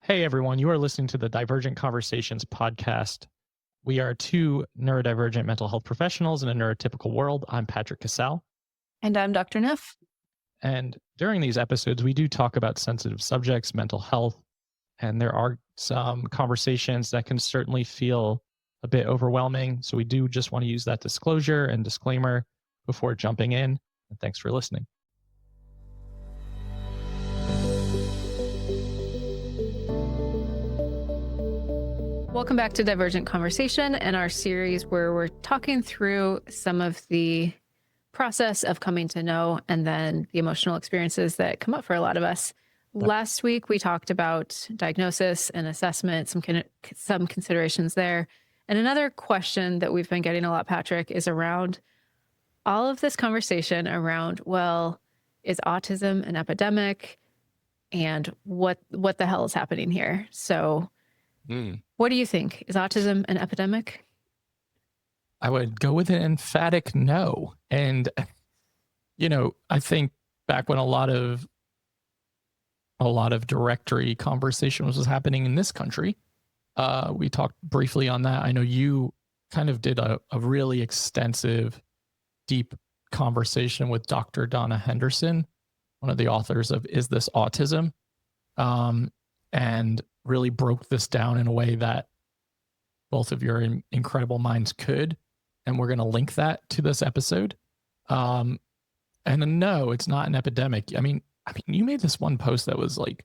Hey everyone, you are listening to the Divergent Conversations podcast. We are two neurodivergent mental health professionals in a neurotypical world. I'm Patrick Casale. And I'm Dr. Neff. And during these episodes, we do talk about sensitive subjects, mental health, and there are some conversations that can certainly feel a bit overwhelming. So we do just want to use that disclosure and disclaimer before jumping in. And thanks for listening. Welcome back to Divergent Conversation and our series where we're talking through some of the process of coming to know and then the emotional experiences that come up for a lot of us. Last week, we talked about diagnosis and assessment, some considerations there. And another question that we've been getting a lot, Patrick, is around all of this conversation around, well, is autism an epidemic? And what the hell is happening here? So what do you think? Is autism an epidemic? I would go with an emphatic no. And, I think back when a lot of directory conversation was happening in this country, we talked briefly on that. I know you kind of did a really extensive, deep conversation with Dr. Donna Henderson, one of the authors of Is This Autism? And really broke this down in a way that both of your incredible minds could. And we're going to link that to this episode. And no, it's not an epidemic. I mean, you made this one post that was like,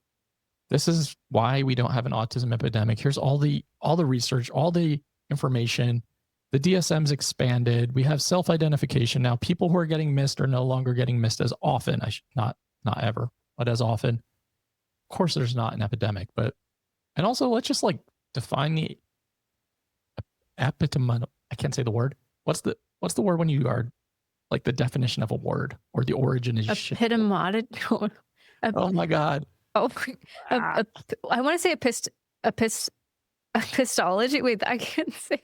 this is why we don't have an autism epidemic. Here's all the research, all the information. The DSM's expanded. We have self-identification now. People who are getting missed are no longer getting missed as often. Not ever, but as often. Of course, there's not an epidemic, and also let's just define the epidemic. I can't say the word. What's the word when you are like the definition of a word or the origin is epidemic. Oh my God. Oh, I want to say epistology. Wait, I can't say.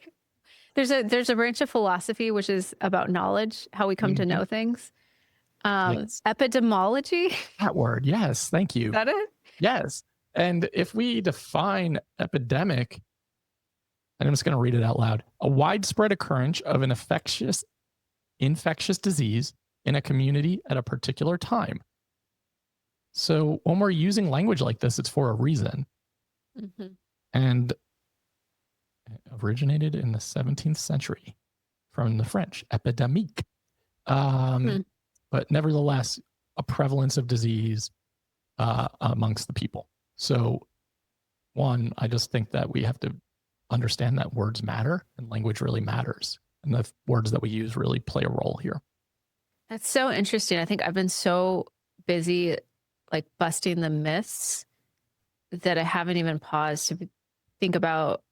There's a branch of philosophy which is about knowledge, how we come to know things. Yes. Epidemiology. That word. Yes. Thank you. Is that it? Yes. And if we define epidemic, and I'm just going to read it out loud, a widespread occurrence of an infectious disease in a community at a particular time. So when we're using language like this, it's for a reason. Mm-hmm. And it originated in the 17th century from the French, epidemic. But nevertheless, a prevalence of disease amongst the people. So one, I just think that we have to understand that words matter and language really matters. And the words that we use really play a role here. That's so interesting. I think I've been so busy busting the myths that I haven't even paused to think about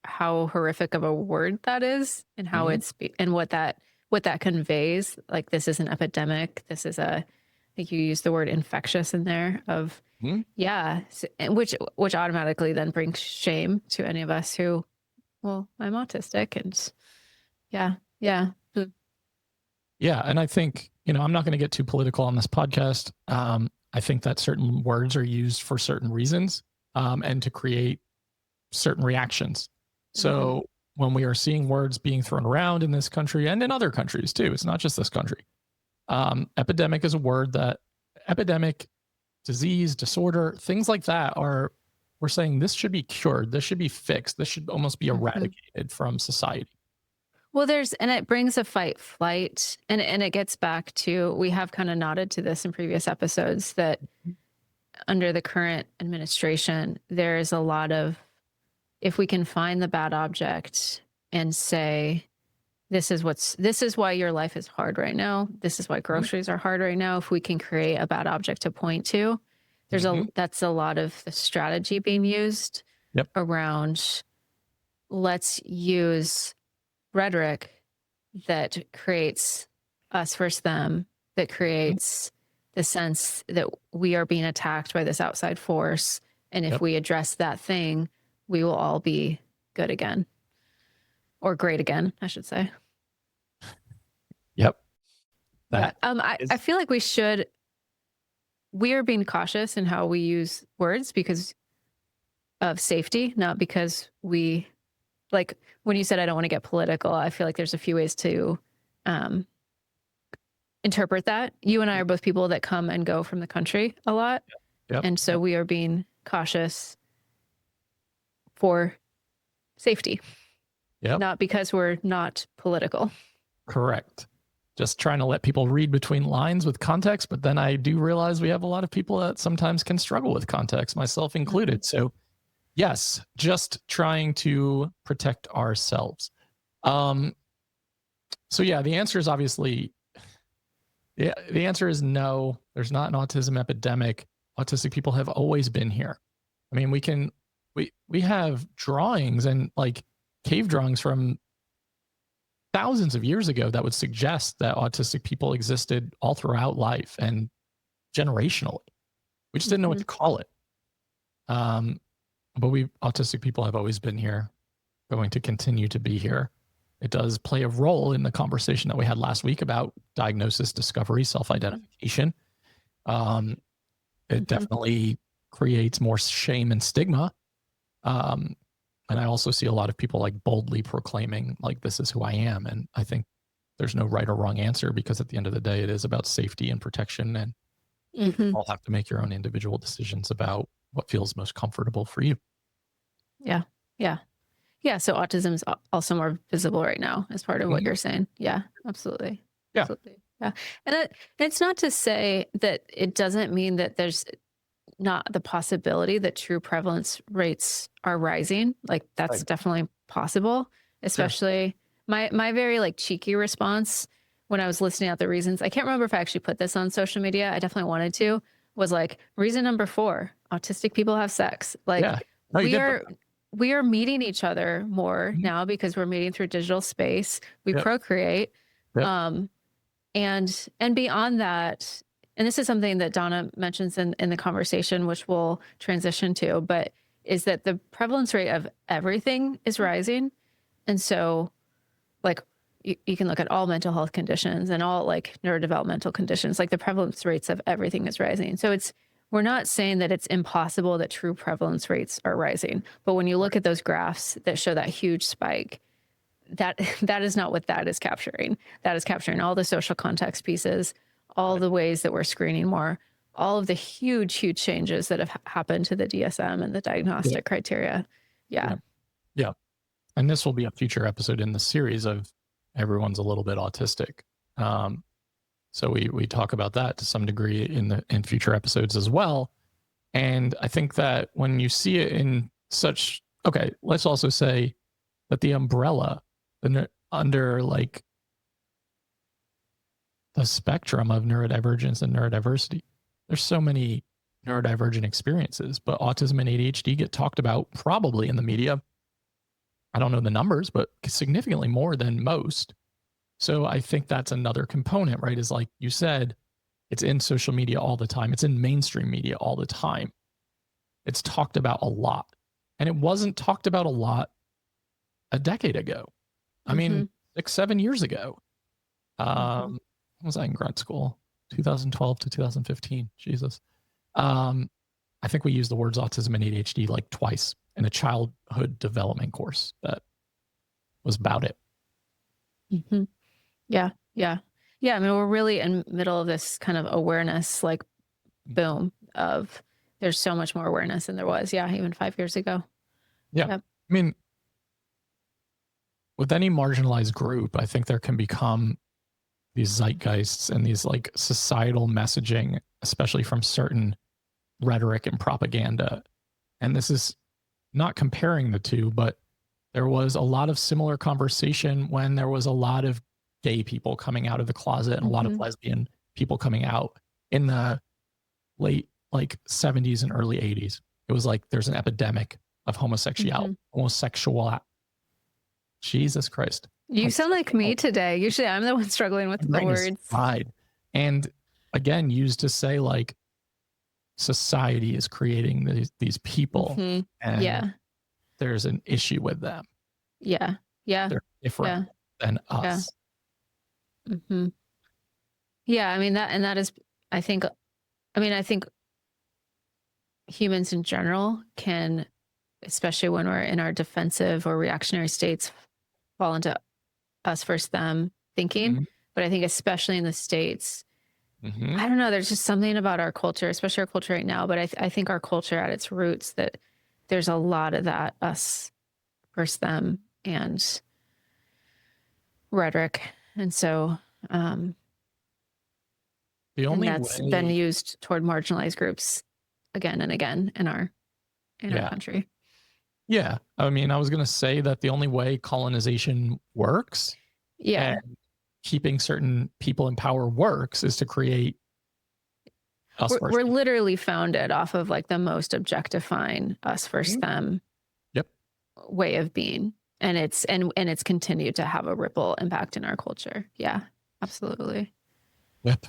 how horrific of a word that is and how and what that conveys. Like, this is an epidemic. This is I think you used the word infectious in there of, which automatically then brings shame to any of us who, well, I'm autistic and yeah. Yeah. And I think, I'm not going to get too political on this podcast. I think that certain words are used for certain reasons and to create certain reactions. So when we are seeing words being thrown around in this country and in other countries too, it's not just this country. Epidemic is a word that epidemic, disease, disorder, things like that we're saying this should be cured. This should be fixed. This should almost be eradicated from society. Well, and it brings a fight flight and it gets back to, we have kind of nodded to this in previous episodes that under the current administration, there is a lot of, if we can find the bad object and say, this is why your life is hard right now. This is why groceries are hard right now. If we can create a bad object to point to, that's a lot of the strategy being used around, let's use rhetoric that creates us versus them, that creates the sense that we are being attacked by this outside force. And if we address that thing, we will all be good again. Or great again, I should say. Yep. I feel like we are being cautious in how we use words because of safety, not because we, like when you said, I don't want to get political, I feel like there's a few ways to interpret that. You and I are both people that come and go from the country a lot. Yep. And so we are being cautious for safety, Yep. not because we're not political. Correct. Just trying to let people read between lines with context. But then I do realize we have a lot of people that sometimes can struggle with context, myself included. So yes, just trying to protect ourselves. So yeah, the answer is obviously, yeah, the answer is no, there's not an autism epidemic. Autistic people have always been here. I mean, we have drawings and like cave drawings from thousands of years ago that would suggest that autistic people existed all throughout life and generationally. We just didn't know what to call it. But autistic people have always been here, going to continue to be here. It does play a role in the conversation that we had last week about diagnosis, discovery, self-identification. It definitely creates more shame and stigma. And I also see a lot of people like boldly proclaiming like, this is who I am. And I think there's no right or wrong answer, because at the end of the day, it is about safety and protection, and you all have to make your own individual decisions about what feels most comfortable for you. Yeah. Yeah. Yeah. So autism is also more visible right now as part of what you're saying. Yeah, absolutely. Yeah. Absolutely. Yeah. And it's not to say that it doesn't mean that there's not the possibility that true prevalence rates are rising. Like that's definitely possible, especially my very like cheeky response when I was listing out the reasons. I can't remember if I actually put this on social media. I definitely wanted to, was like reason number 4, autistic people have sex. Like we are meeting each other more now because we're meeting through digital space. We procreate. And beyond that, and this is something that Donna mentions in the conversation, which we'll transition to, but is that the prevalence rate of everything is rising. And so like you can look at all mental health conditions and all like neurodevelopmental conditions, like the prevalence rates of everything is rising. So we're not saying that it's impossible that true prevalence rates are rising, but when you look at those graphs that show that huge spike, that is not what that is capturing. That is capturing all the social context pieces, all the ways that we're screening more, all of the huge changes that have happened to the DSM and the diagnostic criteria. Yeah. And this will be a future episode in the series of Everyone's a Little Bit Autistic. So we talk about that to some degree in future episodes as well. And I think that when you see it in such, let's also say that the umbrella under like the spectrum of neurodivergence and neurodiversity, there's so many neurodivergent experiences, but autism and ADHD get talked about probably in the media. I don't know the numbers, but significantly more than most. So I think that's another component, right? Is like you said, it's in social media all the time. It's in mainstream media all the time. It's talked about a lot. And it wasn't talked about a lot a decade ago. I mean, 6-7 years ago. When was I in grad school? 2012 to 2015. Jesus. I think we used the words autism and ADHD like twice in a childhood development course that was about it. Yeah. I mean, we're really in the middle of this kind of awareness, like boom of there's so much more awareness than there was. Yeah. Even 5 years ago. Yeah. Yep. I mean, with any marginalized group, I think there can become these zeitgeists and these like societal messaging, especially from certain rhetoric and propaganda. And this is not comparing the two, but there was a lot of similar conversation when there was a lot of gay people coming out of the closet and a lot of lesbian people coming out in the late like 70s and early 80s. It was like there's an epidemic of homosexuality. Jesus Christ. You sound like me today. Usually I'm the one struggling with the words. Fried. And again, used to say like society is creating these people and there's an issue with them. Yeah. They're different than us. Yeah. I mean, that is, I think humans in general can especially when we're in our defensive or reactionary states, fall into us versus them thinking. Mhm. But I think especially in the States, Mhm. I don't know, there's just something about our culture, especially our culture right now, but I think our culture at its roots that there's a lot of that us versus them and rhetoric. And so, The and only that's been way used toward marginalized groups again and again in our Yeah. country. Yeah. I mean, I was gonna say that the only way colonization works Yeah. and keeping certain people in power works is to create us versus We're them. literally founded off of like the most objectifying us versus Mhm. them Yep. way of being. And it's continued to have a ripple impact in our culture. Yeah, absolutely. Yep.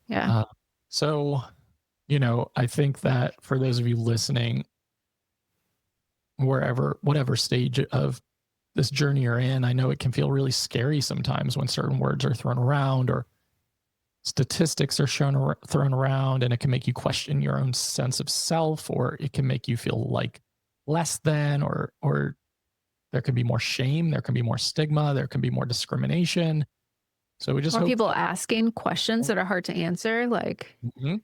Yeah. Uh, so, I think that for those of you listening, whatever stage of this journey you're in, I know it can feel really scary sometimes when certain words are thrown around or statistics are thrown around, and it can make you question your own sense of self, or it can make you feel like less than, or there can be more shame, there can be more stigma, there can be more discrimination. So we just More hope people that. asking questions that are hard to answer. Like, Mhm.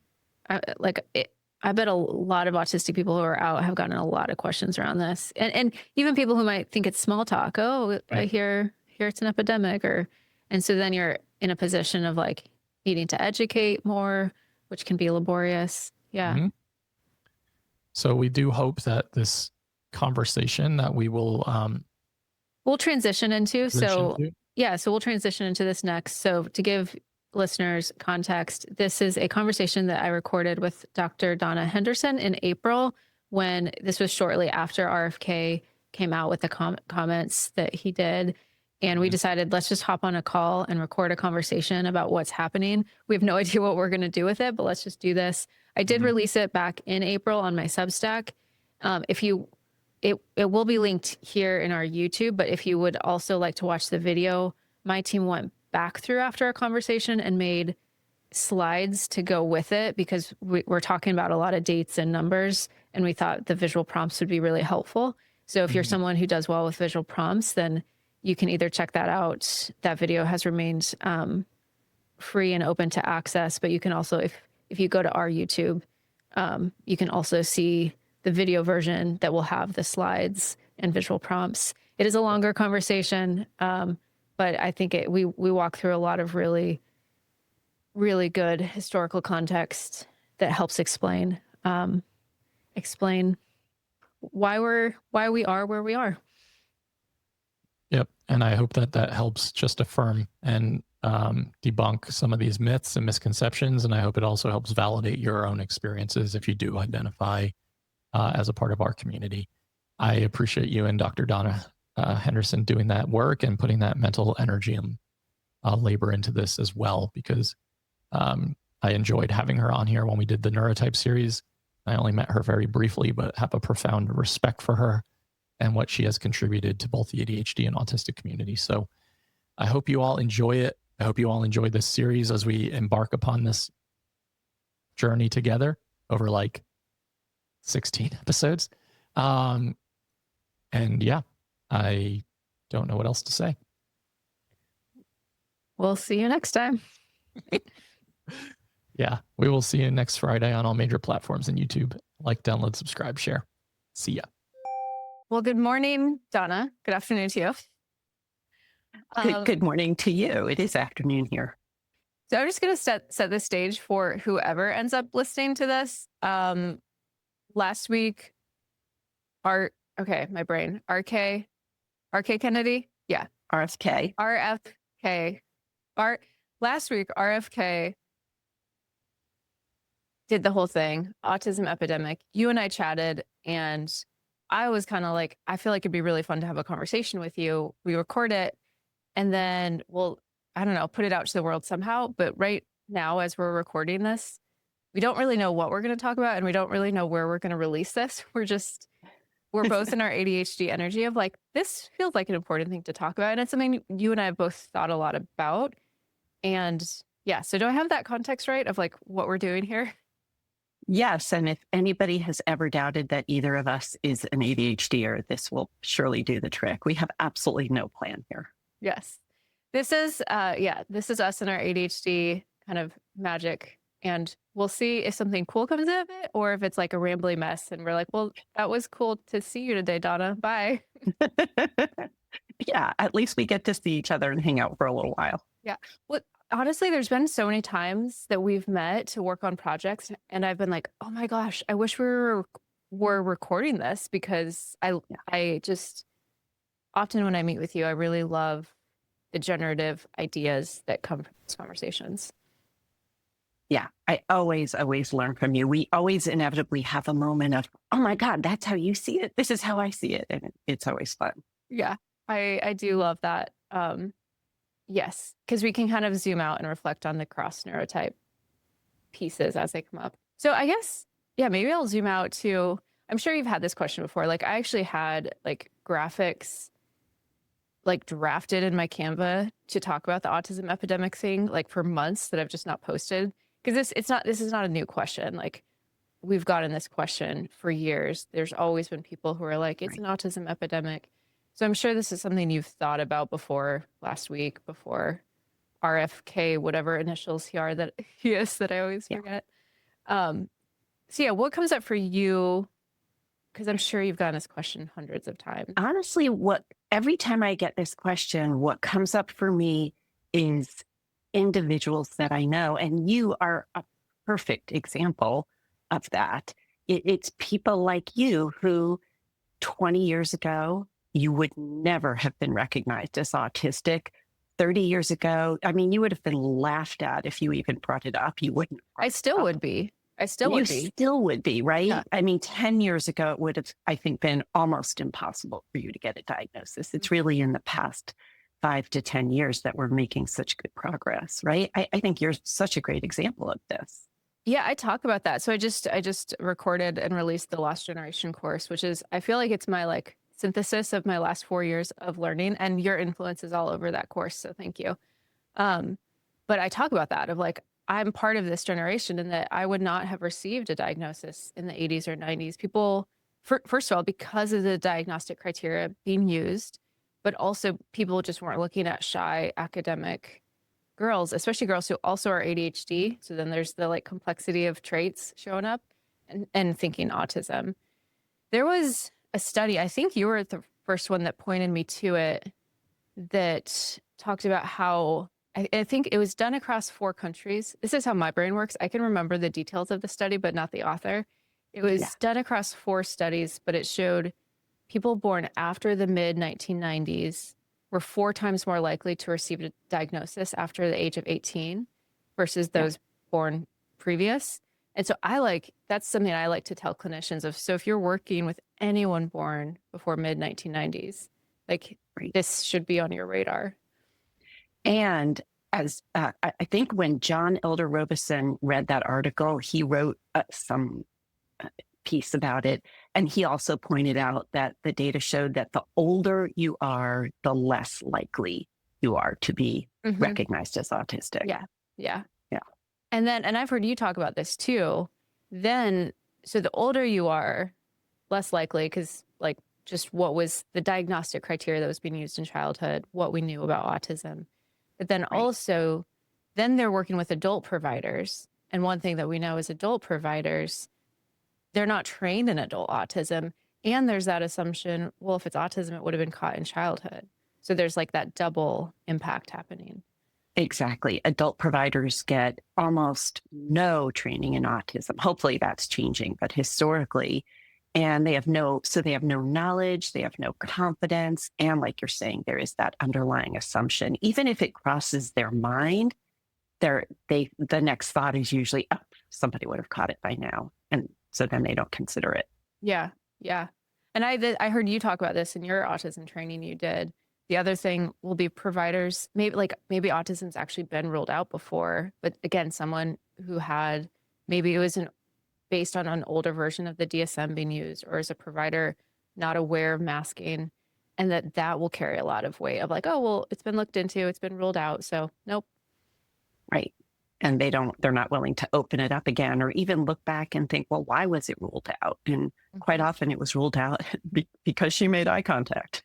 I bet a lot of autistic people who are out have gotten a lot of questions around this, and even people who might think it's small talk. Oh, I Right. hear it's an epidemic, and so then you're in a position of like needing to educate more, which can be laborious. Yeah. Mhm. So we do hope that this conversation that we will We'll transition into, transition so to. yeah, so we'll transition into this next. So to give listeners context, this is a conversation that I recorded with Dr. Donna Henderson in April when this was shortly after RFK came out with the comments that he did. And we Mhm. decided, let's just hop on a call and record a conversation about what's happening. We have no idea what we're going to do with it, but let's just do this. I did Mhm. release it back in April on my Substack. If you it will be linked here in our YouTube, but if you would also like to watch the video, my team went back through after our conversation and made slides to go with it because we're talking about a lot of dates and numbers, and we thought the visual prompts would be really helpful. So if you're Mhm. someone who does well with visual prompts, then you can either check that out. That video has remained free and open to access, but you can also, if you go to our YouTube, you can also see the video version that will have the slides and visual prompts. It is a longer conversation, but I think we walk through a lot of really, really good historical context that helps explain explain why we are where we are. Yep. And I hope that that helps just affirm and debunk some of these myths and misconceptions. And I hope it also helps validate your own experiences if you do identify as a part of our community. I appreciate you and Dr. Donna Henderson doing that work and putting that mental energy and labor into this as well, because I enjoyed having her on here when we did the neurotype series. I only met her very briefly, but have a profound respect for her and what she has contributed to both the ADHD and autistic community. So I hope you all enjoy it. I hope you all enjoy this series as we embark upon this journey together over like 16 episodes. Um, and yeah, I don't know what else to say. We'll see you next time. Yeah, we will see you next Friday on all major platforms and YouTube. Like, download, subscribe, share. See ya. Well, good morning, Donna. Good afternoon to you. Good morning to you. It is afternoon here. So I'm just going to set the stage for whoever ends up listening to this. Last week, my brain, RK Kennedy. Yeah. RFK. RFK. Last week, RFK did the whole thing, autism epidemic. You and I chatted, and I was kind of like, I feel like it'd be really fun to have a conversation with you. We record it, and then I don't know, put it out to the world somehow. But right now, as we're recording this, we don't really know what we're going to talk about, and we don't really know where we're going to release this. We're both in our ADHD energy of like, this feels like an important thing to talk about. And it's something you and I have both thought a lot about. And yeah, so do I have that context right of like what we're doing here? Yes. And if anybody has ever doubted that either of us is an ADHDer, this will surely do the trick. We have absolutely no plan here. Yes. This is this is us and our ADHD kind of magic. And we'll see if something cool comes out of it or if it's like a rambly mess and we're like, well, that was cool to see you today, Donna. Bye. Yeah, at least we get to see each other and hang out for a little while. Yeah. Well, honestly, there's been so many times that we've met to work on projects and I've been like, oh my gosh, I wish we were recording this because I just often when I meet with you, I really love the generative ideas that come from these conversations. Yeah, I always learn from you. We always inevitably have a moment of, oh my God, that's how you see it. This is how I see it. And it's always fun. Yeah, I do love that. Yes, because we can kind of zoom out and reflect on the cross neurotype pieces as they come up. So I guess, yeah, maybe I'll zoom out to, I'm sure you've had this question before. Like I actually had like graphics like drafted in my Canva to talk about the autism epidemic thing, like for months that I've just not posted. Because this is not a new question. Like we've gotten this question for years. There's always been people who are like, it's an autism epidemic. So I'm sure this is something you've thought about before last week, before RFK, whatever initials he is that I always forget. So yeah, what comes up for you? Because I'm sure you've gotten this question hundreds of times. Honestly, every time I get this question, what comes up for me is individuals that I know, and you are a perfect example of that. It's people like you who 20 years ago, you would never have been recognized as autistic. 30 years ago, I mean, you would have been laughed at if you even brought it up. You wouldn't. I still would be. You still would be, right? Yeah. I mean, 10 years ago, it would have, I think, been almost impossible for you to get a diagnosis. It's really in the past 5 to 10 years that we're making such good progress, right? I think you're such a great example of this. Yeah, I talk about that. So I just recorded and released the Lost Generation course, which is, I feel like it's my like synthesis of my last 4 years of learning, and your influence is all over that course. So thank you. But I talk about that of like, I'm part of this generation and that I would not have received a diagnosis in the 80s or 90s. People, first of all, because of the diagnostic criteria being used, but also people just weren't looking at shy academic girls, especially girls who also are ADHD. So then there's the like complexity of traits showing up and thinking autism. There was a study, I think you were the first one that pointed me to it, that talked about how I think it was done across 4 countries. This is how my brain works. I can remember the details of the study, but not the author. It was done across 4 studies, but it showed people born after the mid-1990s were 4 times more likely to receive a diagnosis after the age of 18 versus those born previous. And so that's something I like to tell clinicians of. So if you're working with anyone born before mid-1990s, like this should be on your radar. And as I think when John Elder Robison read that article, he wrote some piece about it. And he also pointed out that the data showed that the older you are, the less likely you are to be recognized as autistic. Yeah. And I've heard you talk about this too. So the older you are, less likely, because like just what was the diagnostic criteria that was being used in childhood, what we knew about autism. But then also, then they're working with adult providers. And one thing that we know is adult providers, they're not trained in adult autism. And there's that assumption, well, if it's autism, it would have been caught in childhood. So there's like that double impact happening. Exactly. Adult providers get almost no training in autism. Hopefully that's changing, but historically, and they have no knowledge, they have no confidence. And like you're saying, there is that underlying assumption. Even if it crosses their mind, the next thought is usually, oh, somebody would have caught it by now. And so then they don't consider it. Yeah. And I heard you talk about this in your autism training you did. The other thing will be providers, maybe autism's actually been ruled out before, but again, someone who had, maybe it was based on an older version of the DSM being used, or as a provider not aware of masking, and that will carry a lot of weight of like, oh, well, it's been looked into, it's been ruled out, so nope. Right. and they're not willing to open it up again or even look back and think, well, why was it ruled out? And quite often it was ruled out because she made eye contact,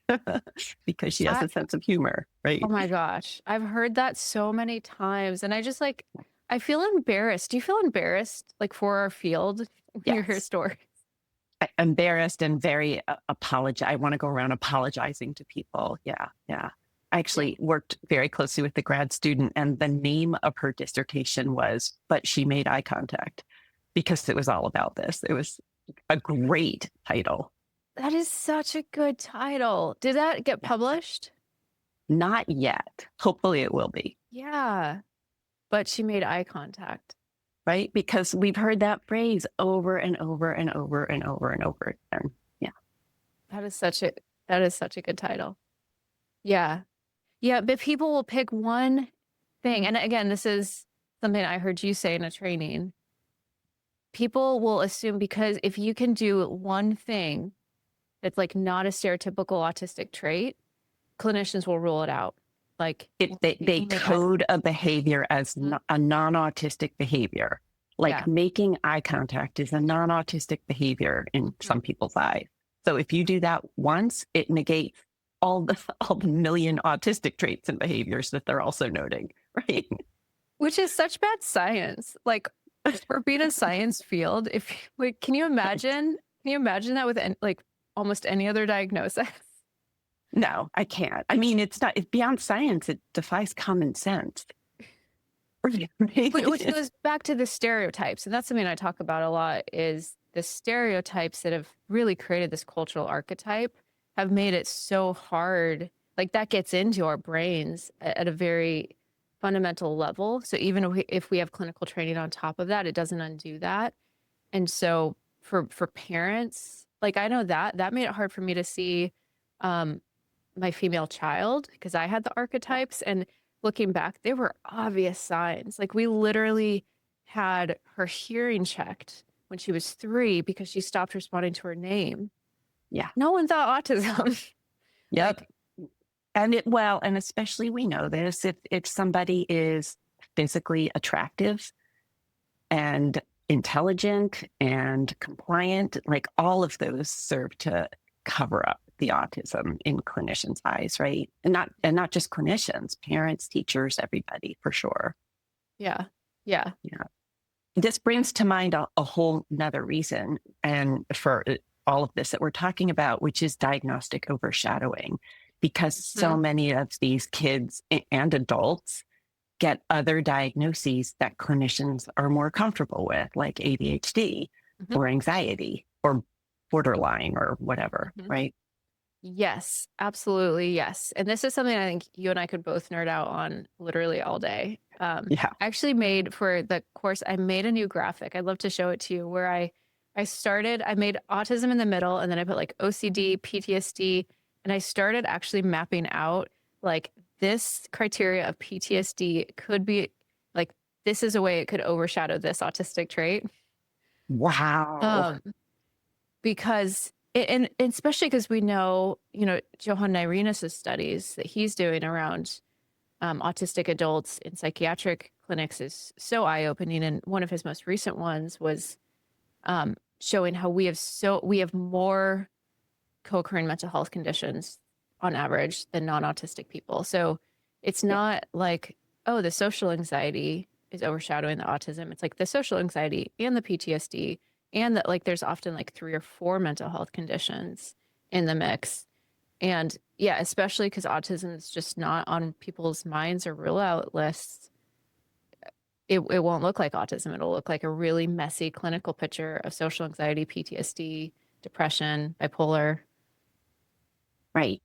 because she has a sense of humor, right? Oh my gosh. I've heard that so many times. And I just like, I feel embarrassed. Do you feel embarrassed like for our field when you hear Yes. stories? Embarrassed and very I want to go around apologizing to people. Yeah. I actually worked very closely with the grad student, and the name of her dissertation was "But She Made Eye Contact," because it was all about this. It was a great title. That is such a good title. Did that get published? Not yet. Hopefully it will be. Yeah. But she made eye contact. Right? Because we've heard that phrase over and over and over and over and over again. Yeah. That is such a good title. Yeah. Yeah, but people will pick one thing. And again, this is something I heard you say in a training. People will assume because if you can do one thing that's like not a stereotypical autistic trait, clinicians will rule it out. Like they code a behavior as a non-autistic behavior. Like making eye contact is a non-autistic behavior in some people's eyes. So if you do that once, it negates all the million autistic traits and behaviors that they're also noting, right? Which is such bad science. Like for being a science field, can you imagine that with like almost any other diagnosis? No, I can't. I mean, it's beyond science. It defies common sense. Right? Which goes back to the stereotypes. And that's something I talk about a lot is the stereotypes that have really created this cultural archetype have made it so hard. Like that gets into our brains at a very fundamental level. So even if we have clinical training on top of that, it doesn't undo that. And so for parents, like I know that made it hard for me to see my female child because I had the archetypes, and looking back, there were obvious signs. Like we literally had her hearing checked when she was 3 because she stopped responding to her name. Yeah. No one thought autism. Yep. And especially we know this, if somebody is physically attractive and intelligent and compliant, like all of those serve to cover up the autism in clinicians' eyes, right? And not just clinicians, parents, teachers, everybody, for sure. Yeah. This brings to mind a whole nother reason, and for all of this that we're talking about, which is diagnostic overshadowing, because so many of these kids and adults get other diagnoses that clinicians are more comfortable with, like ADHD or anxiety or borderline or whatever, right? Yes, absolutely. Yes. And this is something I think you and I could both nerd out on literally all day. I actually made for the course, I made a new graphic. I'd love to show it to you where I made autism in the middle, and then I put like OCD, PTSD, and I started actually mapping out like this criteria of PTSD could be like, this is a way it could overshadow this autistic trait. Wow. Because and especially because we know, Johan Nyrenus' studies that he's doing around autistic adults in psychiatric clinics is so eye-opening. And one of his most recent ones was showing how we have more co-occurring mental health conditions on average than non-autistic people. So it's not like, oh, the social anxiety is overshadowing the autism. It's like the social anxiety and the PTSD, and that like there's often like 3 or 4 mental health conditions in the mix. And yeah, especially because autism is just not on people's minds or rule out lists. It won't look like autism. It'll look like a really messy clinical picture of social anxiety, PTSD, depression, bipolar. Right.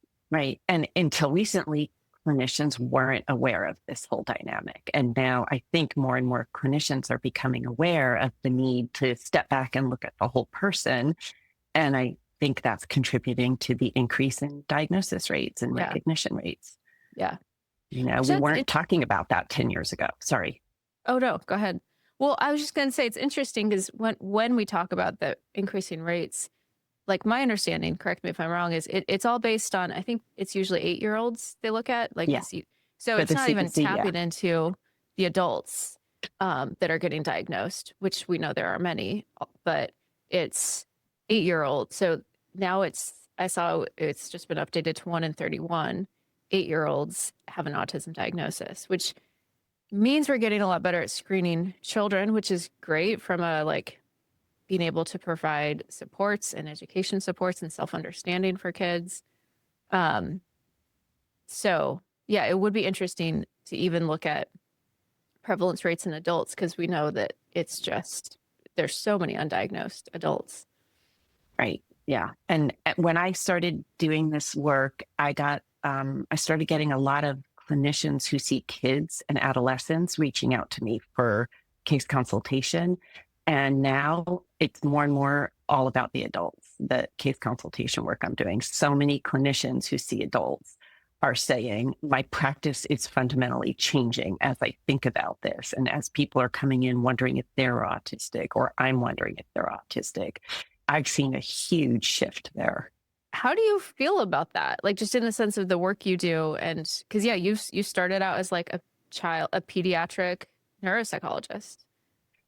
And until recently, clinicians weren't aware of this whole dynamic. And now I think more and more clinicians are becoming aware of the need to step back and look at the whole person. And I think that's contributing to the increase in diagnosis rates and recognition rates. Yeah. We weren't talking about that 10 years ago. Sorry. Oh, no, go ahead. Well, I was just going to say it's interesting because when we talk about the increasing rates, like my understanding, correct me if I'm wrong, is it's all based on, I think it's usually 8-year-olds they look at. Like, so it's not even tapping into the adults. that are getting diagnosed, which we know there are many, but it's 8-year-olds. So now I saw it's just been updated to 1 in 31 8-year-olds have an autism diagnosis, which means we're getting a lot better at screening children, which is great from a being able to provide supports and education supports and self-understanding for kids. So yeah, it would be interesting to even look at prevalence rates in adults, because we know that it's just, there's so many undiagnosed adults. Right. Yeah. And when I started doing this work, I started getting a lot of clinicians who see kids and adolescents reaching out to me for case consultation. And now it's more and more all about the adults, the case consultation work I'm doing. So many clinicians who see adults are saying, my practice is fundamentally changing as I think about this. And as people are coming in wondering if they're autistic, or I'm wondering if they're autistic, I've seen a huge shift there. How do you feel about that? Just in the sense of the work you do, and because yeah, you started out as a pediatric neuropsychologist.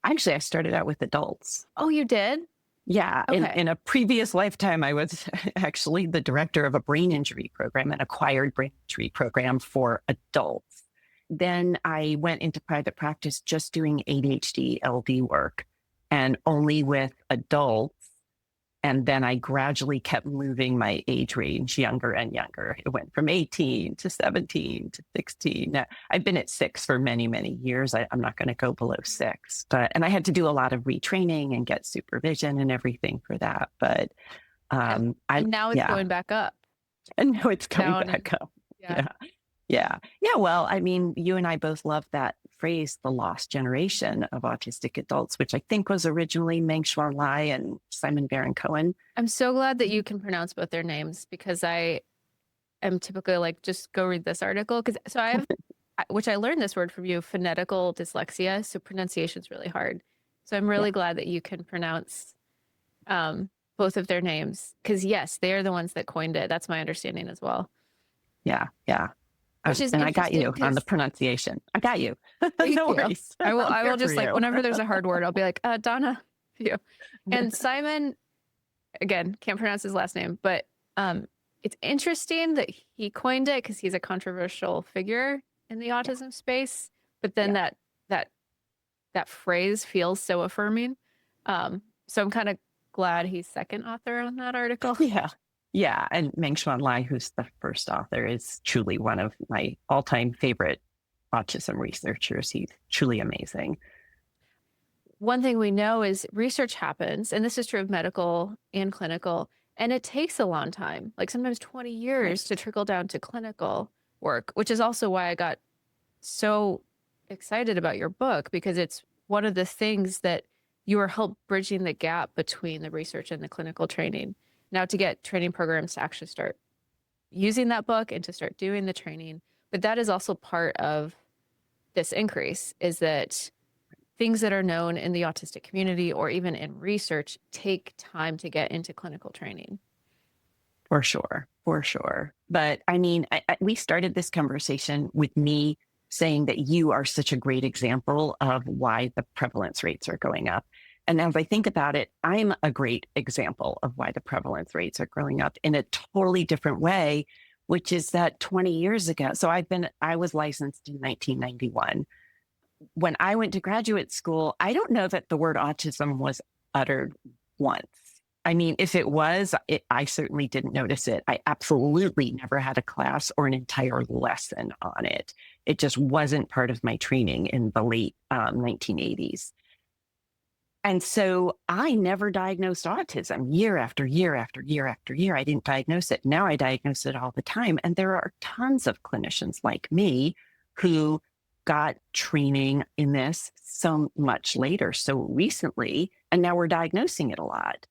Actually, I started out with adults. Oh, you did? Yeah. Okay. In a previous lifetime, I was actually the director of a brain injury program, an acquired brain injury program for adults. Then I went into private practice just doing ADHD LD work, and only with adults. And then I gradually kept moving my age range younger and younger. It went from 18 to 17 to 16. Now, I've been at 6 for many, many years. I'm not going to go below 6. And I had to do a lot of retraining and get supervision and everything for that. But and now it's going back up. And now it's going back up. Yeah. Well, I mean, you and I both love that phrase, the lost generation of autistic adults, which I think was originally Meng-Xuan Lai and Simon Baron-Cohen. I'm so glad that you can pronounce both their names, because I am typically just go read this article. So I have, which I learned this word from you, phonetical dyslexia. So pronunciation is really hard. So I'm really glad that you can pronounce both of their names, because yes, they are the ones that coined it. That's my understanding as well. Yeah. And I got you on the pronunciation. I got you. No worries. I will just whenever there's a hard word, I'll be like, Donna, you. And Simon, again, can't pronounce his last name, but it's interesting that he coined it because he's a controversial figure in the autism space. But then that phrase feels so affirming. So I'm kind of glad he's second author on that article. Yeah. And Meng-Xuan Lai, who's the first author, is truly one of my all-time favorite autism researchers. He's truly amazing. One thing we know is research happens, and this is true of medical and clinical, and it takes a long time, sometimes 20 years to trickle down to clinical work, which is also why I got so excited about your book, because it's one of the things that you are help bridging the gap between the research and the clinical training. Now, to get training programs to actually start using that book and to start doing the training. But that is also part of this increase, is that things that are known in the autistic community or even in research take time to get into clinical training. For sure. But I mean, we started this conversation with me saying that you are such a great example of why the prevalence rates are going up. And as I think about it, I'm a great example of why the prevalence rates are growing up in a totally different way, which is that 20 years ago. So I was licensed in 1991. When I went to graduate school, I don't know that the word autism was uttered once. I mean, if it was, I certainly didn't notice it. I absolutely never had a class or an entire lesson on it. It just wasn't part of my training in the late 1980s. And so I never diagnosed autism year after year after year after year. I didn't diagnose it. Now I diagnose it all the time. And there are tons of clinicians like me who got training in this so much later, so recently, and now we're diagnosing it a lot.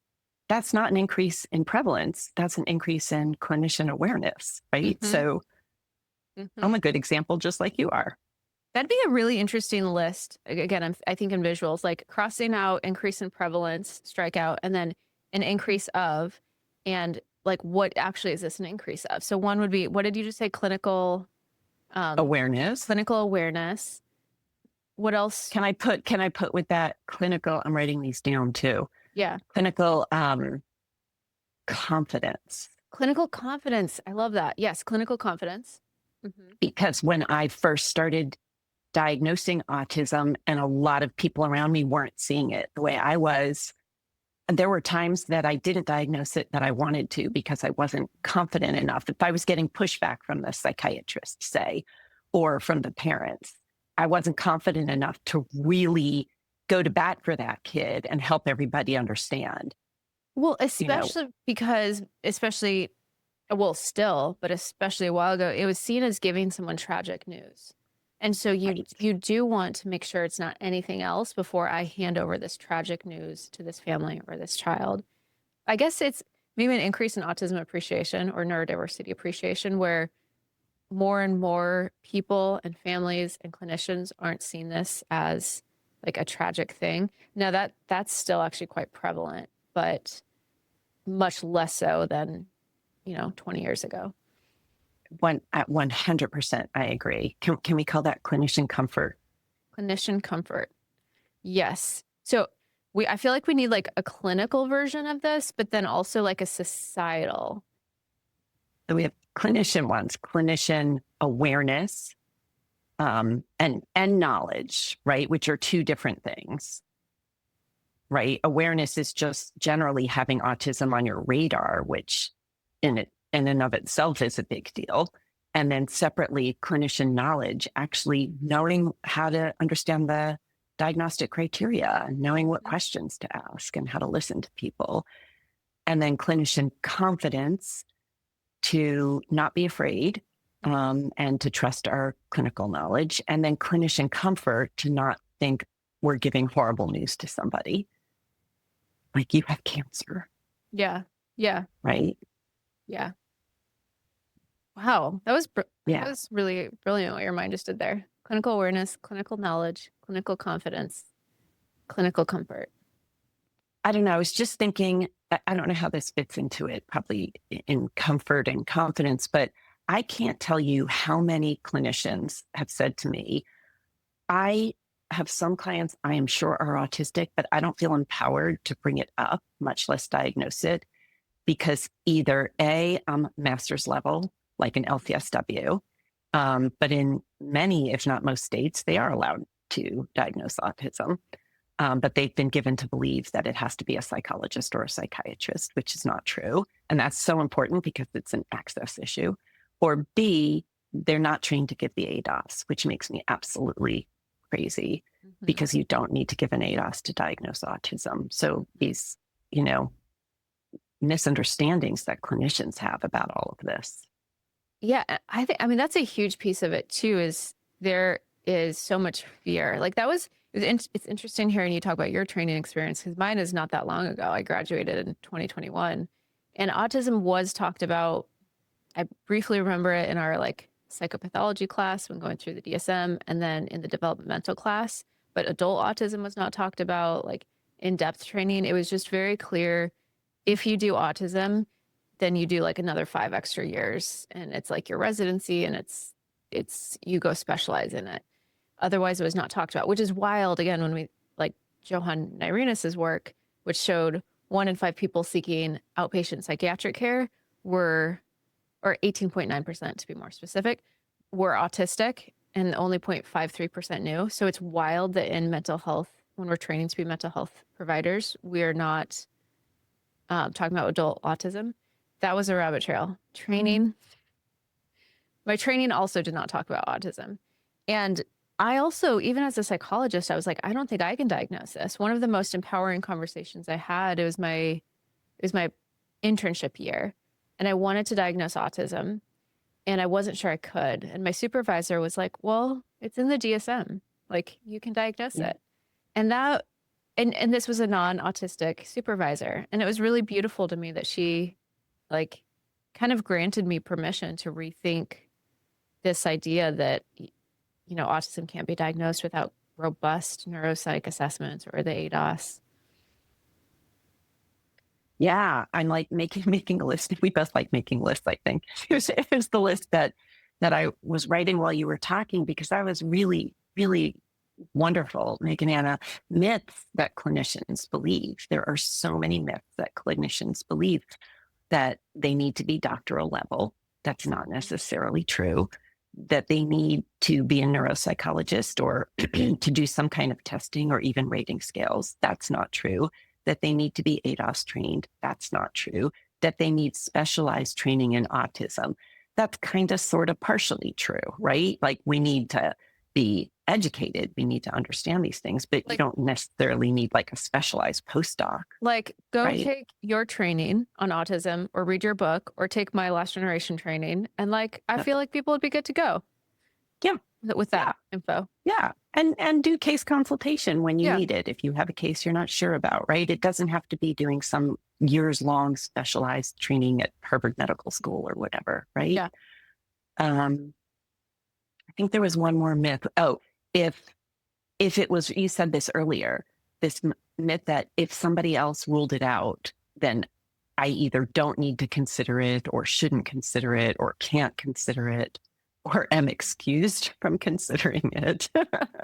That's not an increase in prevalence. That's an increase in clinician awareness, right? Mm-hmm. So I'm a good example, just like you are. That'd be a really interesting list. Again, I think in visuals, crossing out increase in prevalence, strike out, and then an increase of, and what actually is this an increase of? So one would be, what did you just say? Clinical awareness. Clinical awareness. What else? Can I put with that clinical, I'm writing these down too. Yeah. Clinical confidence. Clinical confidence. I love that. Yes. Clinical confidence. Because when I first started diagnosing autism and a lot of people around me weren't seeing it the way I was, there were times that I didn't diagnose it that I wanted to because I wasn't confident enough. If I was getting pushback from the psychiatrist, say, or from the parents, I wasn't confident enough to really go to bat for that kid and help everybody understand. Well, especially because, still, but especially a while ago, it was seen as giving someone tragic news. And so you do want to make sure it's not anything else before I hand over this tragic news to this family or this child. I guess it's maybe an increase in autism appreciation or neurodiversity appreciation, where more and more people and families and clinicians aren't seeing this as like a tragic thing. Now that's still actually quite prevalent, but much less so than, 20 years ago. At 100%, I agree. Can we call that clinician comfort? Clinician comfort. Yes. So I feel like we need like a clinical version of this, but then also like a societal. So we have clinician ones, clinician awareness, and knowledge, right? Which are two different things, right? Awareness is just generally having autism on your radar, which in and of itself is a big deal. And then separately, clinician knowledge, actually knowing how to understand the diagnostic criteria, knowing what questions to ask and how to listen to people. And then clinician confidence, to not be afraid and to trust our clinical knowledge. And then clinician comfort, to not think we're giving horrible news to somebody. Like, you have cancer. Yeah. Yeah. Right? Yeah. Wow. That was really brilliant what your mind just did there. Clinical awareness, clinical knowledge, clinical confidence, clinical comfort. I don't know. I was just thinking, I don't know how this fits into it, probably in comfort and confidence, but I can't tell you how many clinicians have said to me, I have some clients I am sure are autistic, but I don't feel empowered to bring it up, much less diagnose it, because either A, I'm master's level, like an LCSW, but in many, if not most states, they are allowed to diagnose autism. But they've been given to believe that it has to be a psychologist or a psychiatrist, which is not true. And that's so important because it's an access issue. Or B, they're not trained to give the ADOS, which makes me absolutely crazy because you don't need to give an ADOS to diagnose autism. So these, misunderstandings that clinicians have about all of this. Yeah, I mean, that's a huge piece of it too, is there is so much fear. Like it's interesting hearing you talk about your training experience, because mine is not that long ago. I graduated in 2021 and autism was talked about. I briefly remember it in our like psychopathology class when going through the DSM, and then in the developmental class, but adult autism was not talked about, like in-depth training. It was just very clear, if you do autism, then you do like another 5 extra years and it's like your residency, and it's you go specialize in it. Otherwise it was not talked about, which is wild. Again, when we like Johan Nyrenus's work, which showed 1 in 5 people seeking outpatient psychiatric care or 18.9% to be more specific, were autistic, and only 0.53% knew. So it's wild that in mental health, when we're training to be mental health providers, we are not talking about adult autism. That was a rabbit trail. My training also did not talk about autism. And I also, even as a psychologist, I was like, I don't think I can diagnose this. One of the most empowering conversations I had, it was my internship year, and I wanted to diagnose autism, and I wasn't sure I could. And my supervisor was like, well, it's in the DSM. Like, you can diagnose it. And and this was a non-autistic supervisor. And it was really beautiful to me that she like kind of granted me permission to rethink this idea that, autism can't be diagnosed without robust neuropsych assessments or the ADOS. Yeah, I'm like making a list. We both like making lists, I think. It was the list that I was writing while you were talking, because I was really, really wonderful, Megan Anna. Myths that clinicians believe. There are so many myths that clinicians believe that they need to be doctoral level. That's not necessarily true. That they need to be a neuropsychologist or to do some kind of testing or even rating scales. That's not true. That they need to be ADOS trained. That's not true. That they need specialized training in autism. That's kind of sort of partially true, right? Like we need to be educated. We need to understand these things, but you don't necessarily need like a specialized postdoc. Like go right? take your training on autism or read your book or take my last generation training. And like, I feel like people would be good to go. Yeah. With that info. Yeah. And do case consultation when you need it. If you have a case you're not sure about, right? It doesn't have to be doing some years long specialized training at Harvard Medical School or whatever, right? Yeah. I think there was one more myth. Oh, if it was, you said this earlier, this myth that if somebody else ruled it out, then I either don't need to consider it or shouldn't consider it or can't consider it or am excused from considering it.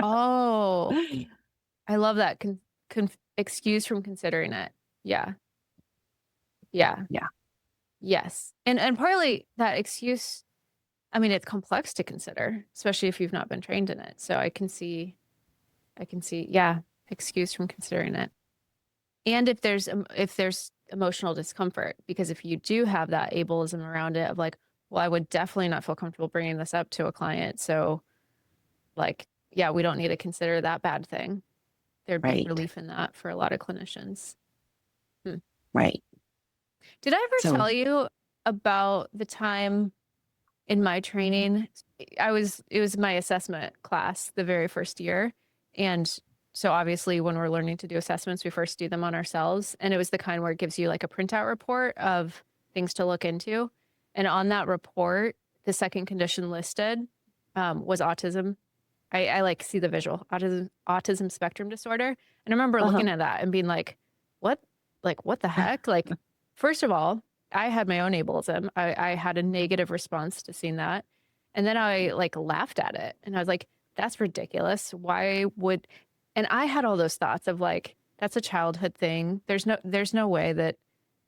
Oh, I love that. Excused from considering it. Yeah. Yeah. Yeah. Yes. And partly that excuse, I mean, it's complex to consider, especially if you've not been trained in it. So I can see, yeah, excuse from considering it. And if there's emotional discomfort, because if you do have that ableism around it of like, well, I would definitely not feel comfortable bringing this up to a client. So like, yeah, we don't need to consider that bad thing. There'd be relief in that for a lot of clinicians. Right. Did I ever tell you about the time in my training? It was my assessment class the very first year. And so obviously when we're learning to do assessments, we first do them on ourselves. And it was the kind where it gives you like a printout report of things to look into. And on that report, the second condition listed was autism. I like see the visual autism spectrum disorder. And I remember looking at that and being like, what the heck? Like, first of all, I had my own ableism. I had a negative response to seeing that. And then I like laughed at it and I was like, that's ridiculous. Why would, and I had all those thoughts of like, that's a childhood thing. There's no way that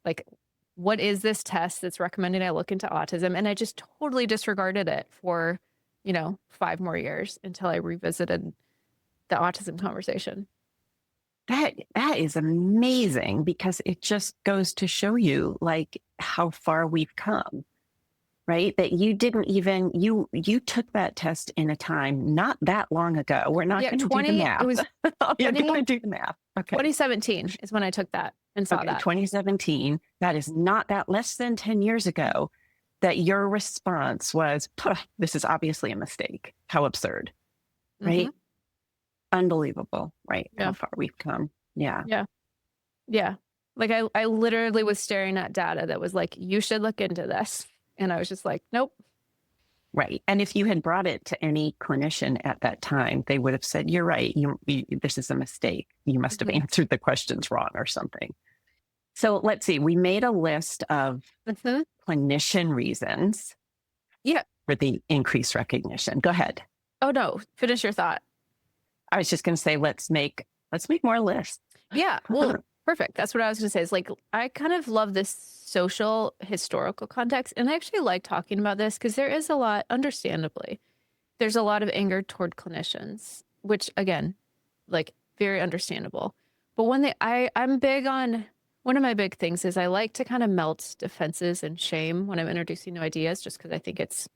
like, what is this test that's recommending I look into autism? And I just totally disregarded it for, 5 more years until I revisited the autism conversation. That is amazing because it just goes to show you like how far we've come, right? That you didn't even, you took that test in a time not that long ago. We're not going to do the math. It was You're going to do the math. Okay. 2017 is when I took that and saw that. 2017. That is not that less than 10 years ago that your response was, this is obviously a mistake. How absurd, right? Unbelievable, right? Yeah. How far we've come. Yeah. Yeah. Yeah. Like I literally was staring at data that was like, you should look into this. And I was just like, nope. Right. And if you had brought it to any clinician at that time, they would have said, you're right. This is a mistake. You must have answered the questions wrong or something. So let's see. We made a list of clinician reasons for the increased recognition. Go ahead. Oh, no. Finish your thought. I was just going to say, let's make more lists. Yeah. Well, perfect. That's what I was going to say. Is like, I kind of love this social historical context. And I actually like talking about this because there is a lot, understandably, there's a lot of anger toward clinicians, which again, like very understandable. But when I'm big on, one of my big things is I like to kind of melt defenses and shame when I'm introducing new ideas, just because I think it's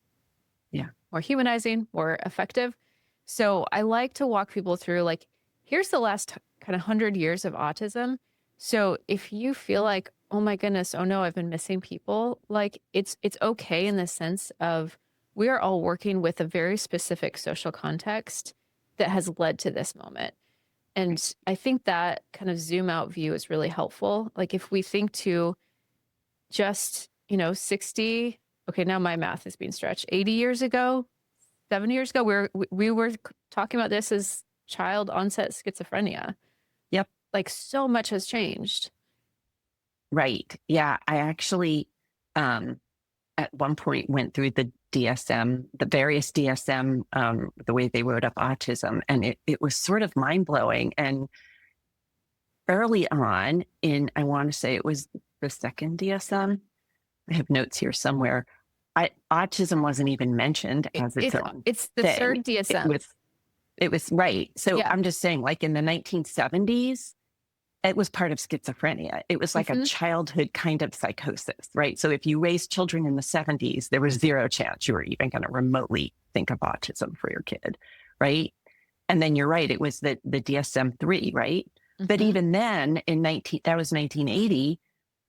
more humanizing, more effective. So I like to walk people through like, here's the last kind of 100 years of autism. So if you feel like, oh my goodness, oh no, I've been missing people, like it's okay in the sense of we are all working with a very specific social context that has led to this moment. And I think that kind of zoom out view is really helpful. Like if we think to just, 60, okay, now my math is being stretched, 80 years ago, 7 years ago, we were talking about this as child onset schizophrenia. Yep. Like so much has changed. Right. Yeah. I actually, at one point went through the DSM, the various DSM, the way they wrote up autism, and it was sort of mind blowing. And early on I want to say it was the second DSM. I have notes here somewhere. Autism wasn't even mentioned as its own. It's the thing. third DSM. It was right. So Yeah. I'm just saying, like in the 1970s, it was part of schizophrenia. It was like a childhood kind of psychosis, right? So if you raised children in the 70s, there was zero chance you were even going to remotely think of autism for your kid, right? And then you're right, it was the DSM-3, right? But even then, that was 1980,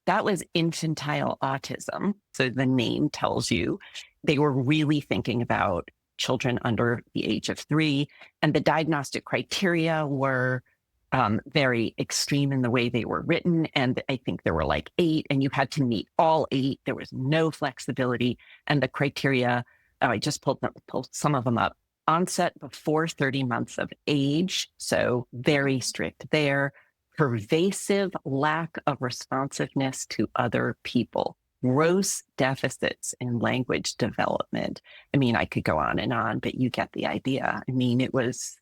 that was infantile autism. So the name tells you they were really thinking about children under the age of 3. And the diagnostic criteria were very extreme in the way they were written. And I think there were like 8, and you had to meet all 8. There was no flexibility. And the criteria, I just pulled some of them up. Onset before 30 months of age. So very strict there. Pervasive lack of responsiveness to other people. Gross deficits in language development. I mean, I could go on, but you get the idea. I mean, it was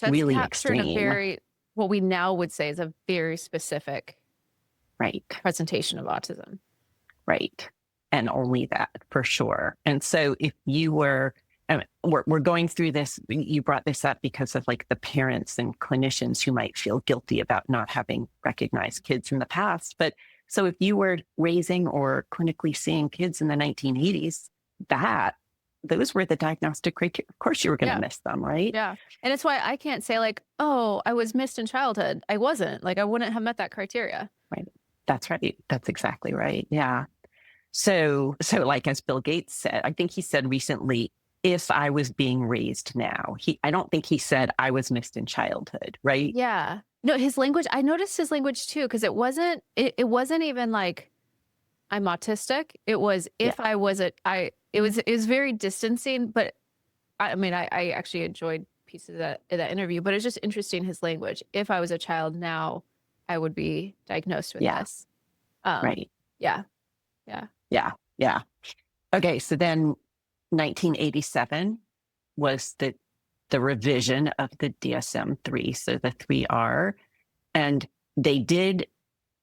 really extreme. A very, what we now would say is a very specific presentation of autism. Right. And only that, for sure. And so if you were, we're going through this, you brought this up because of like the parents and clinicians who might feel guilty about not having recognized kids in the past. But so if you were raising or clinically seeing kids in the 1980s, those were the diagnostic criteria. Of course you were going to miss them, right? Yeah. And it's why I can't say like, oh, I was missed in childhood. I wasn't. Like, I wouldn't have met that criteria. Right. That's right. That's exactly right. Yeah. So like as Bill Gates said, I think he said recently, if I was being raised now, I don't think he said I was missed in childhood, right? Yeah. No, his language, I noticed his language too, because it wasn't even like I'm autistic. It was I was it was very distancing, but I mean, I actually enjoyed pieces of that interview, but it's just interesting his language. If I was a child now, I would be diagnosed with this. Right. Yeah. Okay. So then 1987 was the revision of the DSM-3, so the 3R, and they did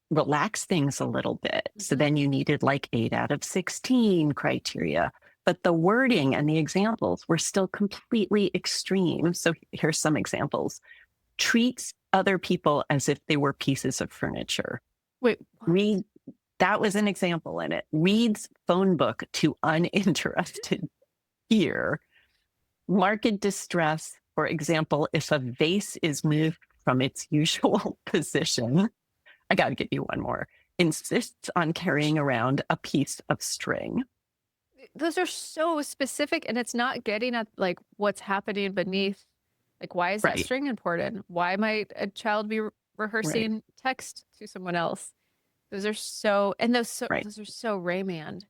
relax things a little bit. So then you needed like 8 out of 16 criteria, but the wording and the examples were still completely extreme. So here's some examples. Treats other people as if they were pieces of furniture. Wait, that was an example in it. Reads phone book to uninterested ear. Marked distress, for example, if a vase is moved from its usual position. I got to give you one more. Insists on carrying around a piece of string. Those are so specific, and it's not getting at like what's happening beneath. Like, why is that string important? Why might a child be rehearsing text to someone else? Those are so, and those are so Rain Man.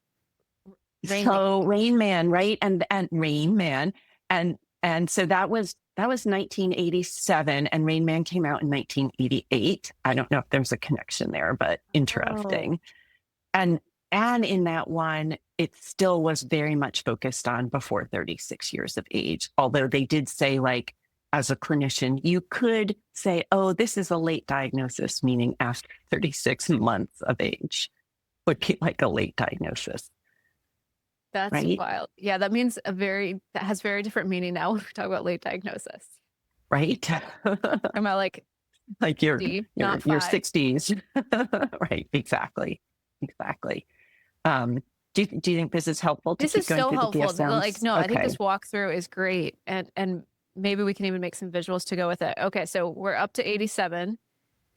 So Rain Man, right? And Rain Man. And so that was 1987, and Rain Man came out in 1988. I don't know if there's a connection there, but interesting. And in that one, it still was very much focused on before 36 years of age. Although they did say, like, as a clinician, you could say, oh, this is a late diagnosis, meaning after 36 months of age would be like a late diagnosis. That's wild. Yeah, that means that has very different meaning now when we talk about late diagnosis. Right. I'm about like your 60s. Right. Exactly. Do you think this is helpful? This is so helpful. Like, no, I think this walkthrough is great. And maybe we can even make some visuals to go with it. Okay. So we're up to 87.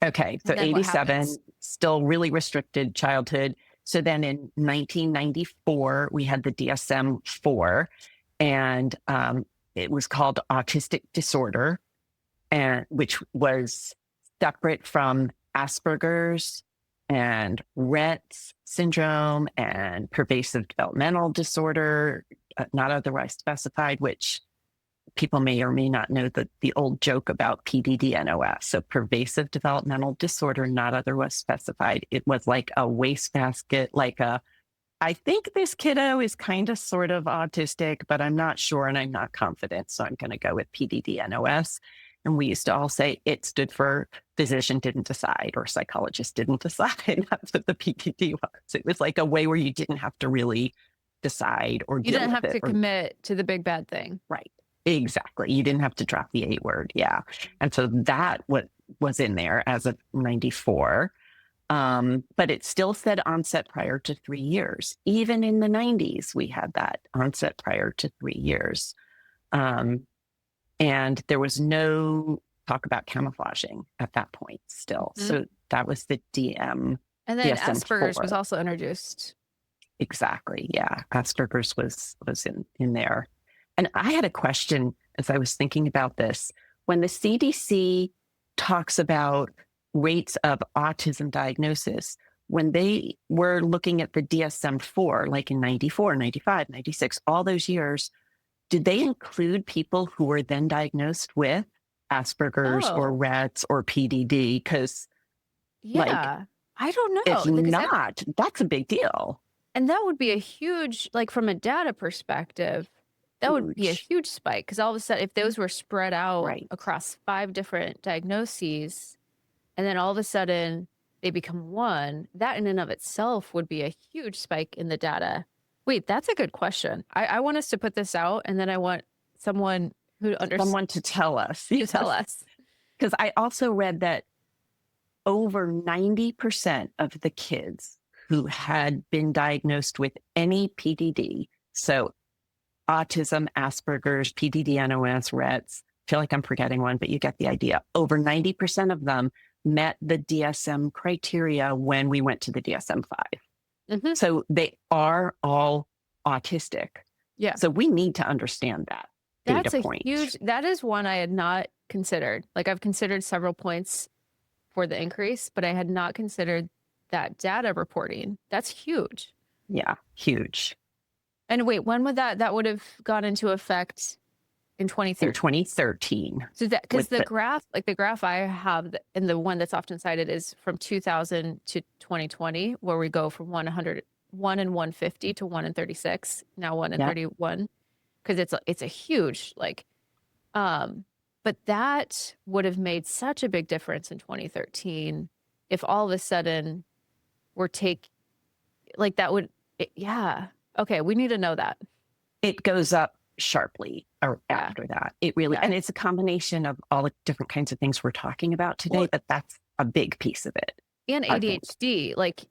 Okay. So 87, still really restricted childhood. So then in 1994, we had the DSM-4, and it was called Autistic Disorder, and which was separate from Asperger's and Rett syndrome and pervasive developmental disorder, not otherwise specified, which people may or may not know the old joke about PDD-NOS. So pervasive developmental disorder, not otherwise specified. It was like a wastebasket, like a I think this kiddo is kind of sort of autistic, but I'm not sure and I'm not confident. So I'm going to go with PDD-NOS. And we used to all say it stood for physician didn't decide or psychologist didn't decide. That's what the PDD was. It was like a way where you didn't have to really decide or You deal didn't with have it. to commit to the big bad thing. Right. Exactly. You didn't have to drop the A word. Yeah. And so that what was in there as of 94. But it still said onset prior to 3 years. Even in the 90s, we had that onset prior to 3 years. And there was no talk about camouflaging at that point still. Mhm. So that was the DM. And then DSM-4. Asperger's was also introduced. Exactly. Yeah. Asperger's was in there. And I had a question as I was thinking about this. When the CDC talks about rates of autism diagnosis, when they were looking at the DSM-4, like in 94, 95, 96, all those years, did they include people who were then diagnosed with Asperger's or Oh. Rett's or PDD? Because Yeah. I don't know. if because not, that's a big deal. and that would be a huge, like from a data perspective, that would be a Huge. huge spike. Because all of a sudden, if those were spread out Right. across 5 different diagnoses, and then all of a sudden they become one, that in and of itself would be a huge spike in the data. Wait, that's a good question. I want us to put this out, and then I want someone who understands Someone to tell us. to tell us. Because I also read that over 90% of the kids who had been diagnosed with any PDD, so autism, Asperger's, PDD-NOS, Rett's, I feel like I'm forgetting one, but you get the idea. Over 90% of them met the DSM criteria when we went to the DSM-5. Mhm. So they are all autistic. Yeah. So we need to understand that That's data a point. huge, that is one I had not considered. Like I've considered several points for the increase, but I had not considered that data reporting. That's huge. Yeah, huge. And wait, when would that would have gone into effect in In 2013? 2013. So that, because with the the- graph, like the graph I have, and the one that's often cited is from 2000 to 2020, where we go from 100, 1 in 150 to 1 in 36, now 1 in Yeah. 31, because it's a huge like, but that would have made such a big difference in 2013 if all of a sudden we're like that would, yeah. Okay, we need to know that. It goes up sharply after that. It really, Yeah. and it's a combination of all the different kinds of things we're talking about today, Well- but that's a big piece of it. And I think. ADHD, like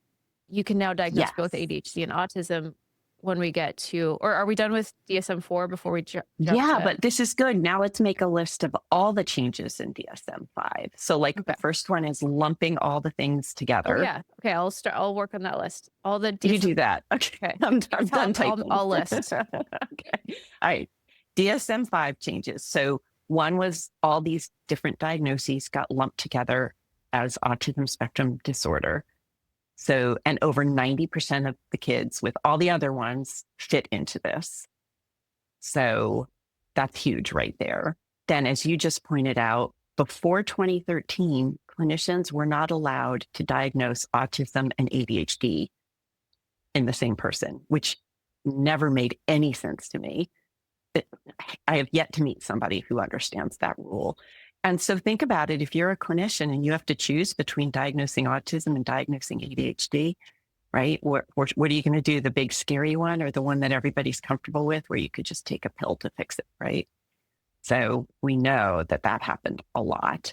you can now diagnose both Yes. ADHD and autism when we get to, or are we done with DSM-4 before we jump Yeah, to- but this is good. Now let's make a list of all the changes in DSM-5. So like Okay. the first one is lumping all the things together. Oh, yeah. Okay, I'll work on that list. All the You do that. Okay. Okay. I'm done I'll typing. list. Okay. All right. DSM-5 changes. So one was all these different diagnoses got lumped together as autism spectrum disorder. So, and over 90% of the kids with all the other ones fit into this. So that's huge right there. Then, as you just pointed out, before 2013, clinicians were not allowed to diagnose autism and ADHD in the same person, which never made any sense to me. I have yet to meet somebody who understands that rule. And so think about it. If you're a clinician and you have to choose between diagnosing autism and diagnosing ADHD, right? What are you going to do? The big scary one or the one that everybody's comfortable with where you could just take a pill to fix it, right? So we know that happened a lot.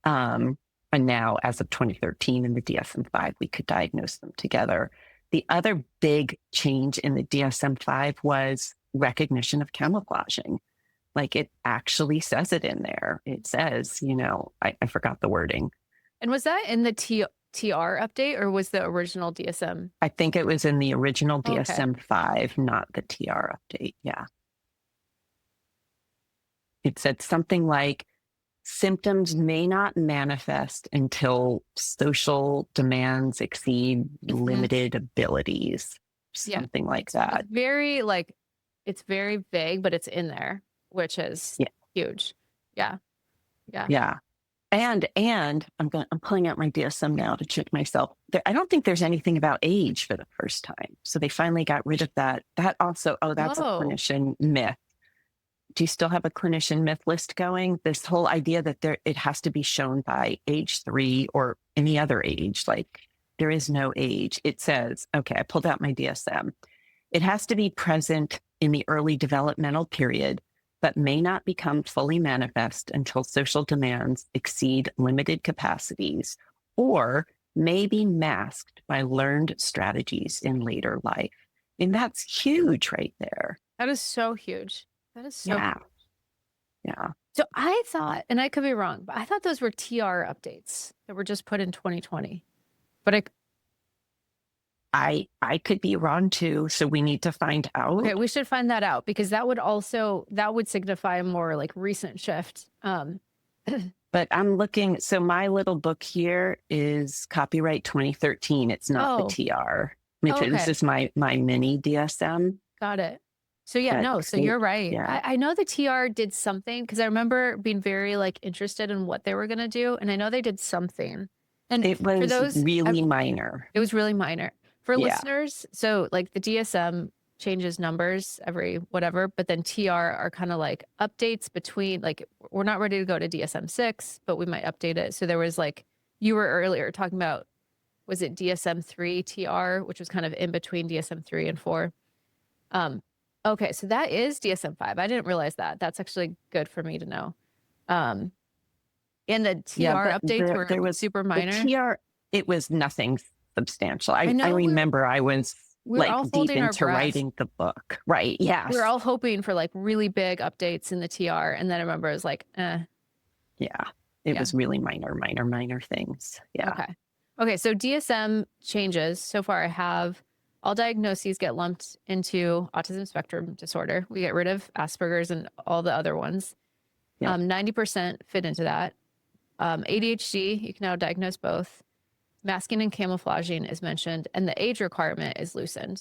And now as of 2013 in the DSM-5, we could diagnose them together. The other big change in the DSM-5 was recognition of camouflaging. Like it actually says it in there. It says, I forgot the wording. And was that in the TR update or was the original DSM? I think it was in the original Okay. DSM-5, not the TR update. Yeah. It said something like symptoms may not manifest until social demands exceed limited abilities. Yeah. Something like that. It's very vague, but it's in there, which is huge. Yeah. Yeah. And I'm pulling out my DSM now to check myself. I don't think there's anything about age for the first time. So they finally got rid of that. That also, that's a clinician myth. Do you still have a clinician myth list going? This whole idea that it has to be shown by age 3 or any other age, like there is no age. It says, okay, I pulled out my DSM. It has to be present in the early developmental period, but may not become fully manifest until social demands exceed limited capacities, or may be masked by learned strategies in later life. And that's huge right there. That is so huge. That is so Yeah. huge. Yeah. So I thought, and I could be wrong, but I thought those were TR updates that were just put in 2020. But I could be wrong too. So we need to find out. Okay, we should find that out, because that would signify a more like recent shift. But I'm looking, so my little book here is copyright 2013. It's not the TR. This is my mini DSM. Got it. So yeah, so you're right. Yeah. I know the TR did something, because I remember being very like interested in what they were going to do. And I know they did something. And it was for those, really minor. It was really minor. For listeners, so like the DSM changes numbers every whatever, but then TR are kind of like updates between, like, we're not ready to go to DSM-6, but we might update it. So there was like, you were earlier talking about, was it DSM-3 TR, which was kind of in between DSM-3 and 4. Okay, so that is DSM-5. I didn't realize that. That's actually good for me to know. And the TR updates were super minor. The TR, it was nothing substantial. I remember I was like deep into writing the book. Right. Yes. We were all hoping for like really big updates in the TR. And then I remember it was like, Yeah. It was really minor things. Yeah. Okay. So DSM changes. So far I have all diagnoses get lumped into autism spectrum disorder. We get rid of Asperger's and all the other ones. 90% fit into that. ADHD, you can now diagnose both. Masking and camouflaging is mentioned, and the age requirement is loosened.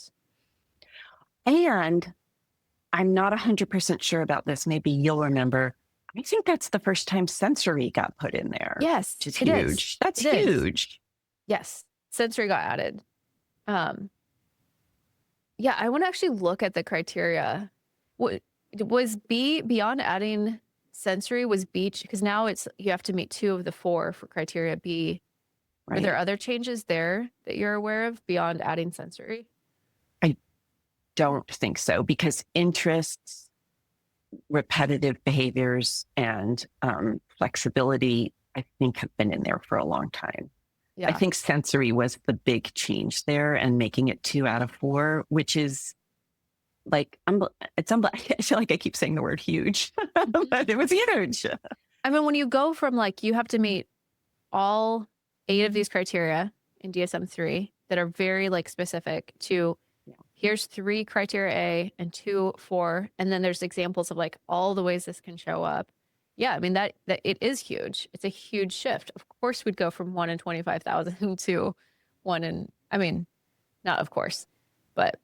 And I'm not 100% sure about this. Maybe you'll remember. I think that's the first time sensory got put in there. Yes, which is huge. That's huge. Yes, sensory got added. I want to actually look at the criteria. What was B, beyond adding sensory, was B, because now you have to meet 2 of the 4 for criteria B. Right. Are there other changes there that you're aware of beyond adding sensory? I don't think so, because interests, repetitive behaviors, and flexibility, I think, have been in there for a long time. Yeah. I think sensory was the big change there, and making it 2 out of 4, which is like, I feel like I keep saying the word huge, but it was huge. I mean, when you go from like, you have to meet all 8 of these criteria in DSM-3 that are very like specific to, here's 3 criteria A and 2, 4. And then there's examples of like all the ways this can show up. Yeah. I mean, that it is huge. It's a huge shift. Of course, we'd go from 1 in 25,000 to 1 in, I mean, not of course, but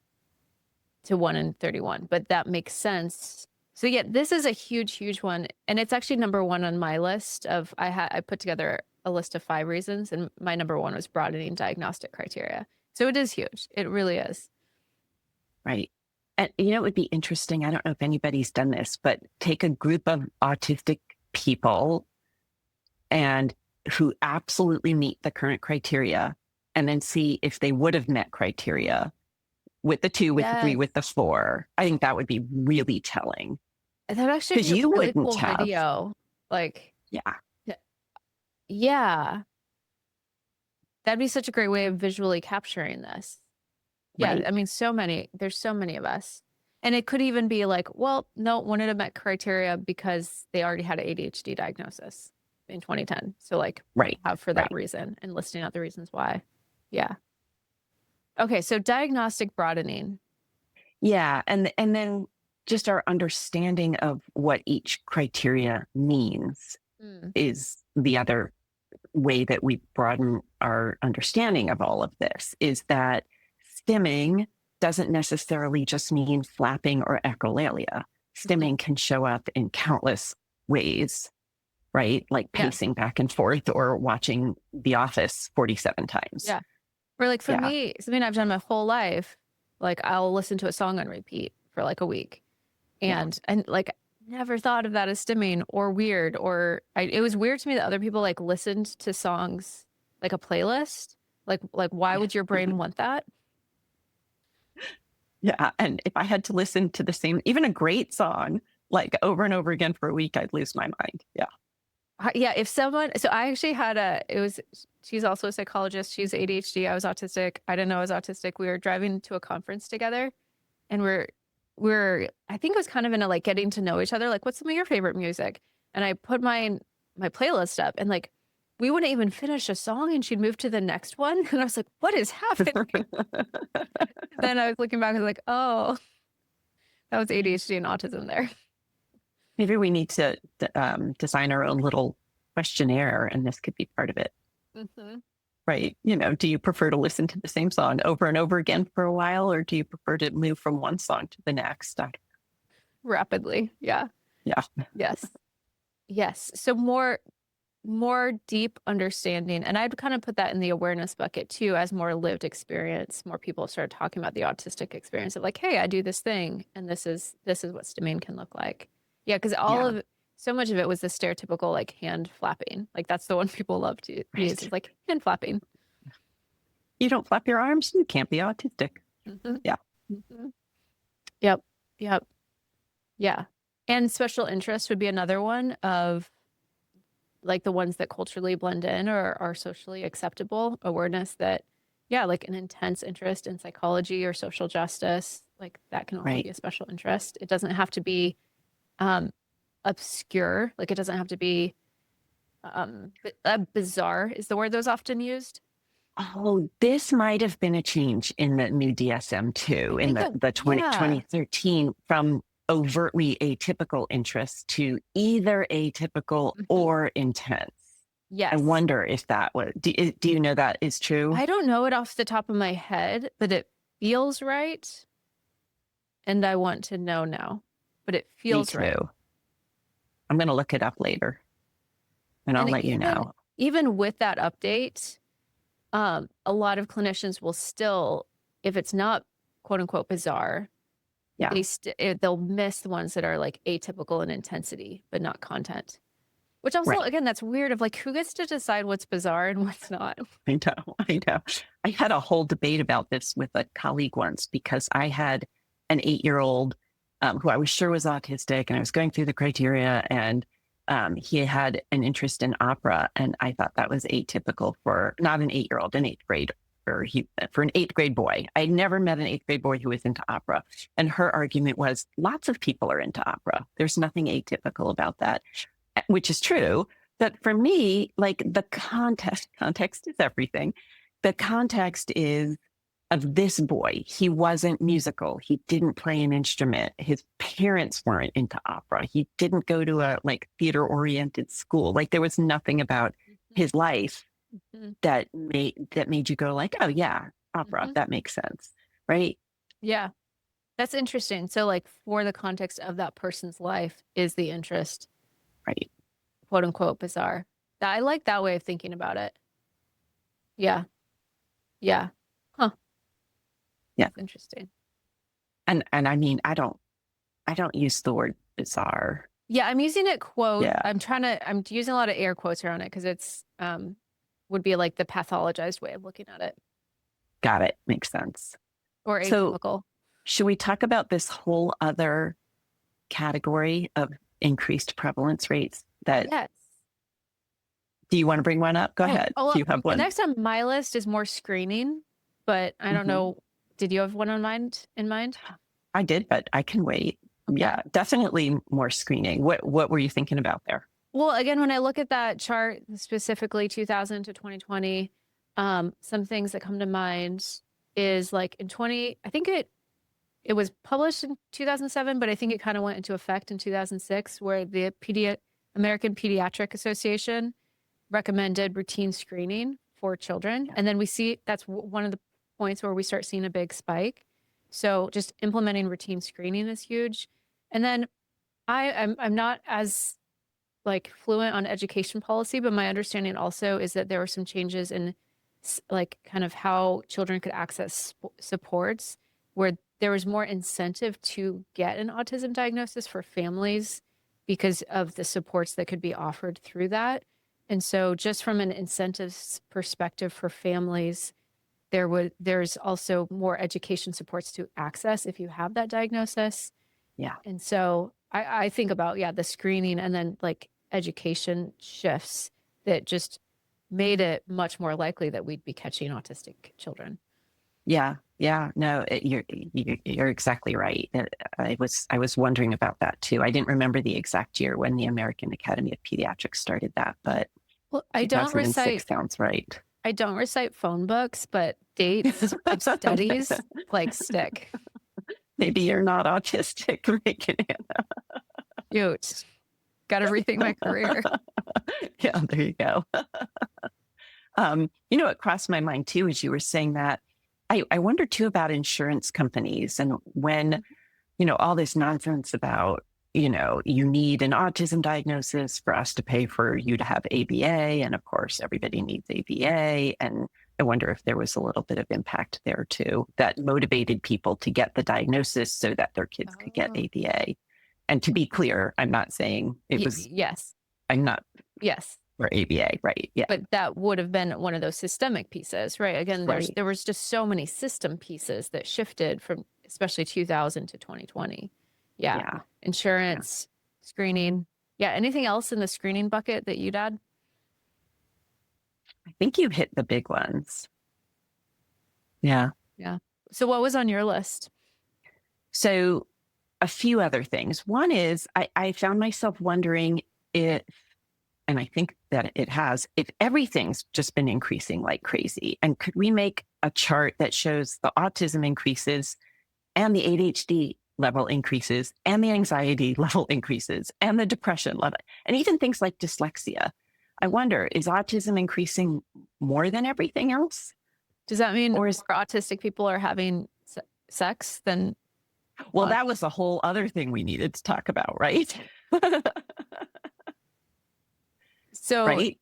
to 1 in 31, but that makes sense. So yeah, this is a huge, huge one. And it's actually number 1 on my list of, I put together a list of 5 reasons, and my number 1 was broadening diagnostic criteria. So it is huge. It really is. Right. And it would be interesting. I don't know if anybody's done this, but take a group of autistic people and who absolutely meet the current criteria, and then see if they would have met criteria with the 2, with the 3, with the 4. I think that would be really telling. That actually be a really cool video. Like, yeah. That'd be such a great way of visually capturing this. Yeah. Right. I mean, there's so many of us. And it could even be like, well, no, wouldn't have met criteria because they already had an ADHD diagnosis in 2010. So like, for that reason, and listing out the reasons why. Yeah. Okay. So diagnostic broadening. Yeah. And then just our understanding of what each criteria means is the other way that we broaden our understanding of all of this, is that stimming doesn't necessarily just mean flapping or echolalia. Stimming can show up in countless ways. right? Like Yeah. pacing back and forth or watching The Office 47 times. Yeah. Or like for Yeah. me, something I've done my whole life, like I'll listen to a song on repeat for like a week. And like never thought of that as stimming or weird, or it was weird to me that other people like listened to songs like a playlist. Like why would your brain want that? Yeah. And if I had to listen to the same, even a great song, like over and over again for a week, I'd lose my mind. Yeah. Yeah. If someone, so I actually had she's also a psychologist. She's ADHD. I was autistic. I didn't know I was autistic. We were driving to a conference together, and I think it was kind of in a like getting to know each other. Like, what's some of your favorite music? And I put my playlist up, and like we wouldn't even finish a song and she'd move to the next one. And I was like, what is happening? Then I was looking back and was like, oh, that was ADHD and autism there. Maybe we need to design our own little questionnaire, and this could be part of it. Mm-hmm. Right. You know, do you prefer to listen to the same song over and over again for a while, or do you prefer to move from one song to the next? Rapidly. Yeah. Yeah. Yes. Yes. So more deep understanding. And I'd kind of put that in the awareness bucket too, as more lived experience. More people start talking about the autistic experience of like, hey, I do this thing, and this is what stimming can look like. Yeah, because so much of it was the stereotypical like hand flapping. Like that's the one people love to use. It's like hand flapping. You don't flap your arms, you can't be autistic. Mm-hmm. Yeah. Mm-hmm. Yep. Yep. Yeah. And special interest would be another one of like the ones that culturally blend in or are socially acceptable. Awareness that, yeah, like an intense interest in psychology or social justice, like that can also be a special interest. It doesn't have to be obscure. Like it doesn't have to be bizarre is the word that was often used. Oh, this might have been a change in the new DSM too, in the 2013 from overtly atypical interest to either atypical or intense. Yes. I wonder if that was, do you know that is true? I don't know it off the top of my head, but it feels right. And I want to know now, but it feels right. I'm going to look it up later and I'll let you know. Even with that update, a lot of clinicians will still, if it's not quote unquote bizarre, they'll miss the ones that are like atypical in intensity, but not content. Which also, again, that's weird of like, who gets to decide what's bizarre and what's not? I know. I had a whole debate about this with a colleague once because I had an 8-year-old who I was sure was autistic, and I was going through the criteria, and he had an interest in opera. And I thought that was atypical for not an 8-year-old, an 8th grade, for an 8th grade boy. I never met an 8th grade boy who was into opera. And her argument was lots of people are into opera. There's nothing atypical about that, which is true. But for me, like the context is everything. The context is of this boy. He wasn't musical. He didn't play an instrument. His parents weren't into opera. He didn't go to a like theater oriented school. Like there was nothing about his life that made you go like, oh yeah, opera, that makes sense. Right. Yeah. That's interesting. So like for the context of that person's life is the interest. Right. Quote unquote bizarre. I like that way of thinking about it. Yeah. Yeah. Huh. Yeah. That's interesting. And I mean, I don't use the word bizarre. Yeah, I'm using it quote. Yeah. I'm using a lot of air quotes around it because it's would be like the pathologized way of looking at it. Got it. Makes sense. Or atypical. So, should we talk about this whole other category of increased prevalence rates that yes. Do you want to bring one up? Go ahead. Oh, Do you have one? Next on my list is more screening, but I don't know. Did you have one in mind? I did, but I can wait. Okay. Yeah, definitely more screening. What were you thinking about there? Well, again, when I look at that chart, specifically 2000 to 2020, some things that come to mind is like I think it was published in 2007, but I think it kind of went into effect in 2006, where the American Pediatric Association recommended routine screening for children. Yeah. And then we see that's one of the points where we start seeing a big spike. So just implementing routine screening is huge. And then I'm not as like fluent on education policy, but my understanding also is that there were some changes in like kind of how children could access supports, where there was more incentive to get an autism diagnosis for families because of the supports that could be offered through that. And so just from an incentives perspective for families, there's also more education supports to access if you have that diagnosis. Yeah. And so I think about, the screening and then like education shifts that just made it much more likely that we'd be catching autistic children. Yeah. No, you're exactly right. I was wondering about that too. I didn't remember the exact year when the American Academy of Pediatrics started that, but I don't recite sounds right. I don't recite phone books, but dates of studies like stick. Maybe you're not autistic, Megan. Cute. Got to rethink my career. Yeah, there you go. What crossed my mind too, as you were saying that, I wonder too about insurance companies and when, all this nonsense about, you need an autism diagnosis for us to pay for you to have ABA. And of course, everybody needs ABA. And I wonder if there was a little bit of impact there too, that motivated people to get the diagnosis so that their kids could get ABA. And to be clear, I'm not saying it was. Yes. I'm not. Yes. For ABA, right? Yeah. But that would have been one of those systemic pieces, right? Again, there was just so many system pieces that shifted from especially 2000 to 2020. Yeah. Insurance, screening. Yeah. Anything else in the screening bucket that you'd add? I think you hit the big ones. Yeah. So what was on your list? So a few other things. One is I found myself wondering if, and I think that it has, if everything's just been increasing like crazy. And could we make a chart that shows the autism increases and the ADHD level increases and the anxiety level increases and the depression level, and even things like dyslexia? I wonder, is autism increasing more than everything else? Does that mean more autistic people are having sex than? Well, that was a whole other thing we needed to talk about, right? So, right?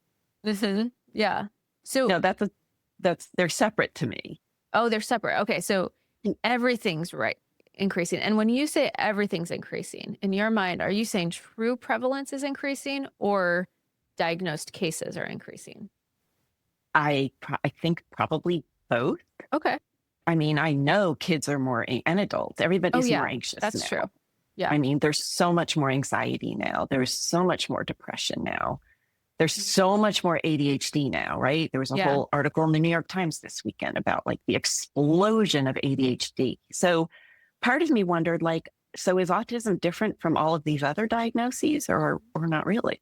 Yeah. So no, they're separate to me. Oh, they're separate. Okay. So everything's increasing. And when you say everything's increasing, in your mind, are you saying true prevalence is increasing or diagnosed cases are increasing? I think probably both. Okay. I mean, I know kids are more, and adults, everybody's more anxious. That's now. true. Yeah. I mean, there's so much more anxiety now. There's so much more depression now. There's so much more ADHD now, right? There was a whole article in the New York Times this weekend about like the explosion of ADHD. So part of me wondered, so is autism different from all of these other diagnoses or not really?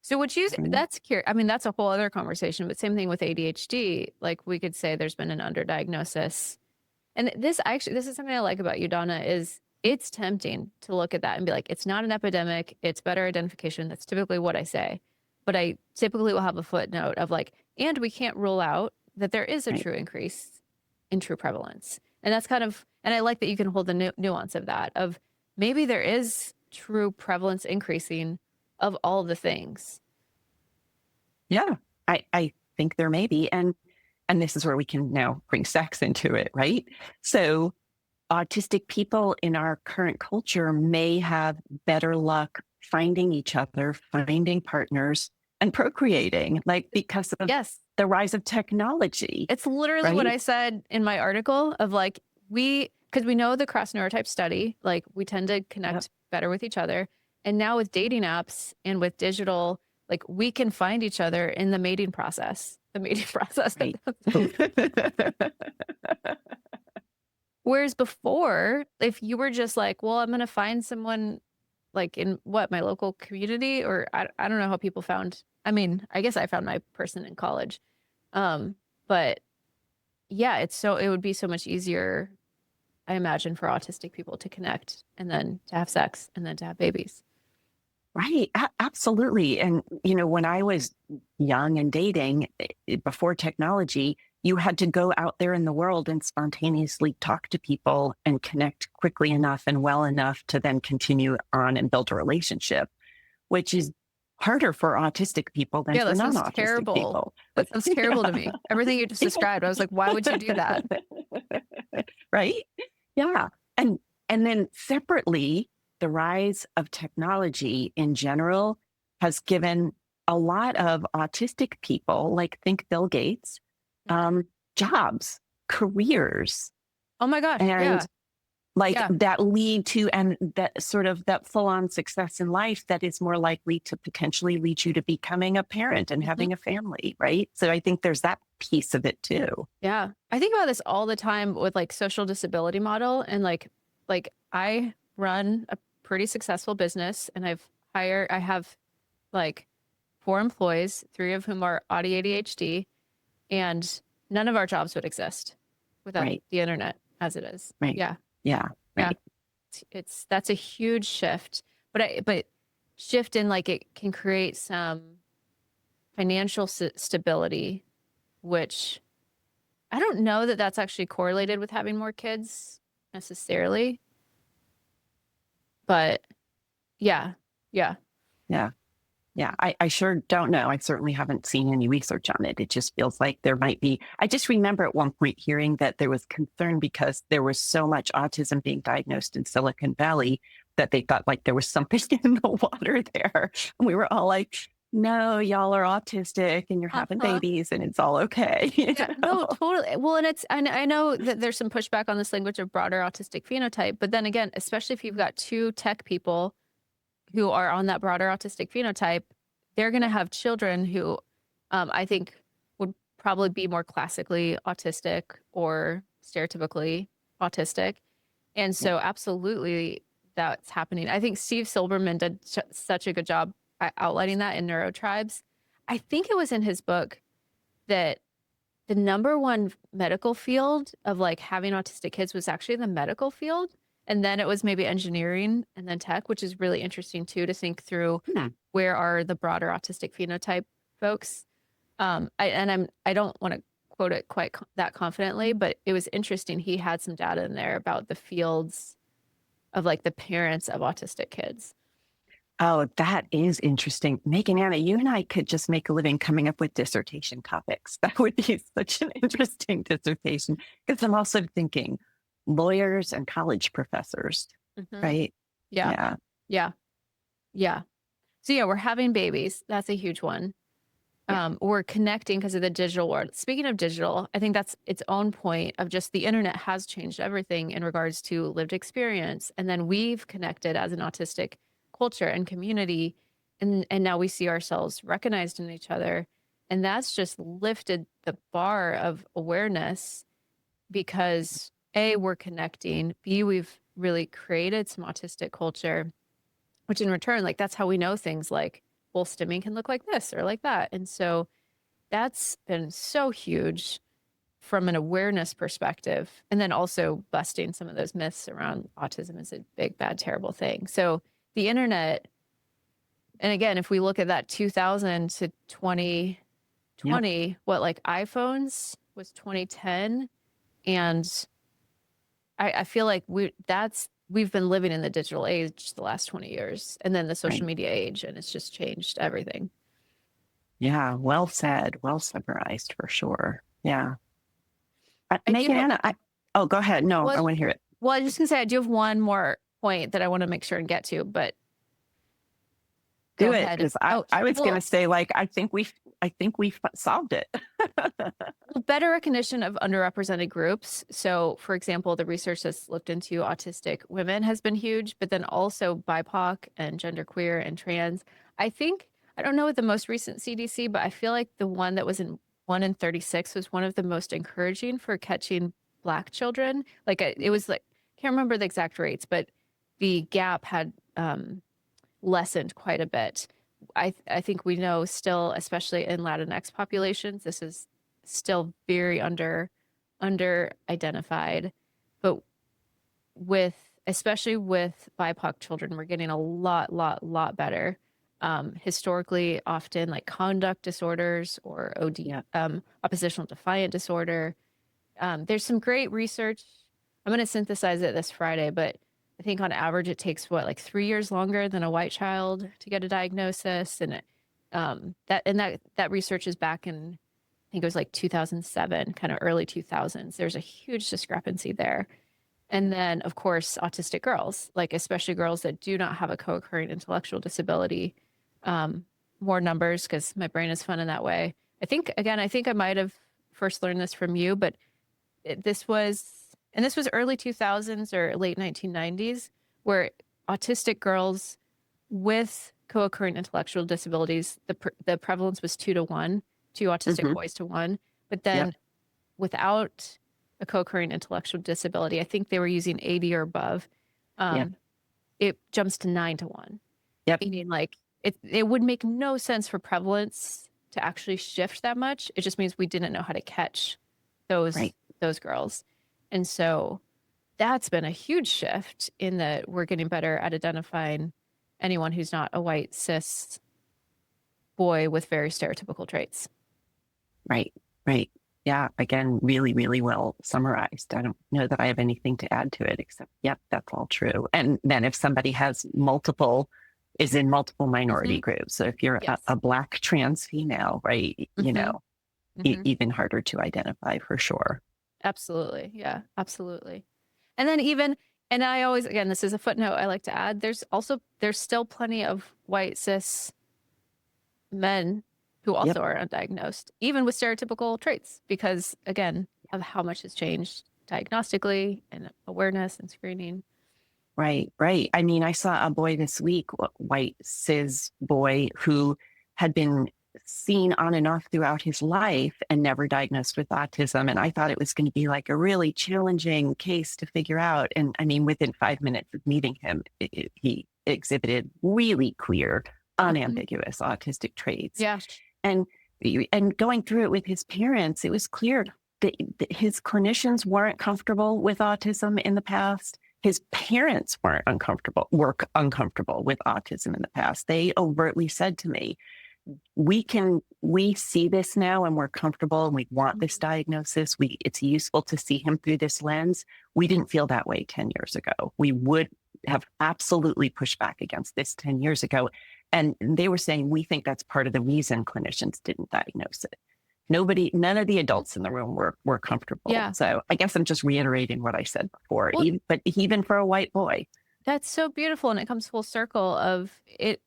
So that's curious. I mean, that's a whole other conversation, but same thing with ADHD. Like we could say there's been an underdiagnosis. And this is something I like about you, Donna, is it's tempting to look at that and be like, it's not an epidemic. It's better identification. That's typically what I say. But I typically will have a footnote of and we can't rule out that there is a true increase in true prevalence. And that's and I like that you can hold the nuance of that, of maybe there is true prevalence increasing of all the things. Yeah, I think there may be. And this is where we can now bring sex into it, right? So autistic people in our current culture may have better luck finding each other, finding partners, and procreating, because of the rise of technology. It's literally what I said in my article of because we know the cross neurotype study, we tend to connect better with each other. And now with dating apps and with digital, we can find each other in the mating process. Right. Whereas before, if you were just well, I'm going to find someone in my local community, or I don't know how people found, I guess I found my person in college. But yeah, it would be so much easier, I imagine, for autistic people to connect and then to have sex and then to have babies. Right. Absolutely. And, when I was young and dating before technology, you had to go out there in the world and spontaneously talk to people and connect quickly enough and well enough to then continue on and build a relationship, which is harder for autistic people than Yeah, for that sounds non-autistic terrible. people. That sounds terrible to me. Everything you just described, I was like, why would you do that? Right? Yeah. And then separately, the rise of technology in general has given a lot of autistic people, like think Bill Gates, jobs, careers, Oh my gosh. and Yeah. like Yeah. that lead to, and that sort of that full-on success in life that is more likely to potentially lead you to becoming a parent and having a family, right? So I think there's that piece of it too. Yeah. I think about this all the time with like social disability model, and like I run a pretty successful business, and I have like 4 employees, 3 of whom are AuDHD, and none of our jobs would exist without Right. the internet as it is. Right. Yeah. Yeah. Right. Yeah. That's a huge shift, but shift in like it can create some financial stability, which I don't know that that's actually correlated with having more kids necessarily. But yeah. Yeah. I sure don't know. I certainly haven't seen any research on it. It just feels like there might be. I just remember at one point hearing that there was concern because there was so much autism being diagnosed in Silicon Valley that they thought like there was something in the water there. And we were all like, no, y'all are autistic and you're having babies and it's all okay. Yeah, no, totally. Well, and I know that there's some pushback on this language of broader autistic phenotype, but then again, especially if you've got 2 tech people who are on that broader autistic phenotype, they're going to have children who I think would probably be more classically autistic or stereotypically autistic. And so absolutely that's happening. I think Steve Silberman did such a good job outlining that in Neurotribes. I think it was in his book that the #1 medical field of like having autistic kids was actually the medical field. And then it was maybe engineering and then tech, which is really interesting too, to think through where are the broader autistic phenotype folks. I don't want to quote it quite that confidently, but it was interesting. He had some data in there about the fields of like the parents of autistic kids. Oh, that is interesting. Megan, Anna, you and I could just make a living coming up with dissertation topics. That would be such an interesting dissertation, because I'm also thinking lawyers and college professors, right? Yeah. So yeah, we're having babies. That's a huge one. We're connecting because of the digital world. Speaking of digital, I think that's its own point of just the internet has changed everything in regards to lived experience. And then we've connected as an autistic culture and community. And now we see ourselves recognized in each other. And that's just lifted the bar of awareness because A, we're connecting. B, we've really created some autistic culture, which in return, like that's how we know things like, well, stimming can look like this or like that. And so that's been so huge from an awareness perspective. And then also busting some of those myths around autism is a big, bad, terrible thing. So the internet, and again, if we look at that 2000 to 2020, what like iPhones was 2010. And I feel like we've been living in the digital age the last 20 years and then the social media age, and it's just changed everything. Yeah. Well said. Well summarized for sure. Yeah. Megan, Anna, go ahead. No, I want to hear it. Well, I was just gonna say, I do have one more point that I want to make sure and get to, but do it. Because I was going to say, like, I think we solved it. Better recognition of underrepresented groups. So, for example, the research that's looked into autistic women has been huge, but then also BIPOC and genderqueer and trans. I don't know what the most recent CDC, but I feel like the one that was in 1 in 36 was one of the most encouraging for catching Black children. Like it was like, can't remember the exact rates, but the gap had lessened quite a bit. I think we know still, especially in Latinx populations, this is still very under identified, but especially with BIPOC children, we're getting a lot better. Historically, often like conduct disorders or oppositional defiant disorder. There's some great research. I'm going to synthesize it this Friday, but I think on average it takes like 3 years longer than a white child to get a diagnosis. And that research is back in, I think it was like 2007, kind of early 2000s. There's a huge discrepancy there. And then, of course, autistic girls, like especially girls that do not have a co-occurring intellectual disability, more numbers because my brain is fun in that way. I think I might have first learned this from you, but this was early 2000s or late 1990s, where autistic girls with co-occurring intellectual disabilities, the prevalence was 2 to 1, 2 autistic boys to 1. But then without a co-occurring intellectual disability, I think they were using 80 or above. It jumps to 9 to 1. Meaning like it would make no sense for prevalence to actually shift that much. It just means we didn't know how to catch those girls. And so that's been a huge shift in that we're getting better at identifying anyone who's not a white cis boy with very stereotypical traits. Right. Yeah. Again, really, really well summarized. I don't know that I have anything to add to it except, that's all true. And then if somebody is in multiple minority groups. So if you're a Black trans female, right, even harder to identify for sure. Absolutely. Yeah, absolutely. And then and I always, again, this is a footnote I like to add, there's still plenty of white cis men who also are undiagnosed, even with stereotypical traits, because again, of how much has changed diagnostically and awareness and screening. Right. I mean, I saw a boy this week, white cis boy, who had been seen on and off throughout his life and never diagnosed with autism. And I thought it was going to be like a really challenging case to figure out. And I mean, within 5 minutes of meeting him, he exhibited really clear, unambiguous autistic traits. Yeah. And going through it with his parents, it was clear that his clinicians weren't comfortable with autism in the past. His parents were uncomfortable with autism in the past. They overtly said to me, we see this now and we're comfortable and we want this diagnosis. It's useful to see him through this lens. We didn't feel that way 10 years ago. We would have absolutely pushed back against this 10 years ago. And they were saying, we think that's part of the reason clinicians didn't diagnose it. None of the adults in the room were comfortable. Yeah. So I guess I'm just reiterating what I said before, Well, but even for a white boy. That's so beautiful. And it comes full circle of it.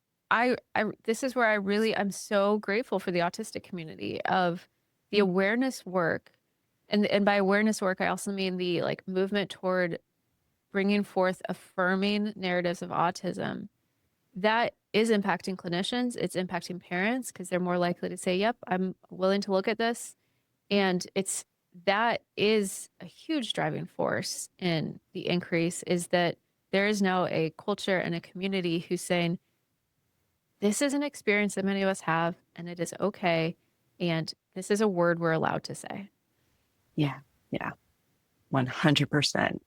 This is where I'm so grateful for the autistic community of the awareness work. And by awareness work, I also mean the like movement toward bringing forth affirming narratives of autism that is impacting clinicians. It's impacting parents because they're more likely to say, yep, I'm willing to look at this. And that is a huge driving force in the increase, is that there is now a culture and a community who's saying, this is an experience that many of us have, and it is okay. And this is a word we're allowed to say. Yeah. 100%.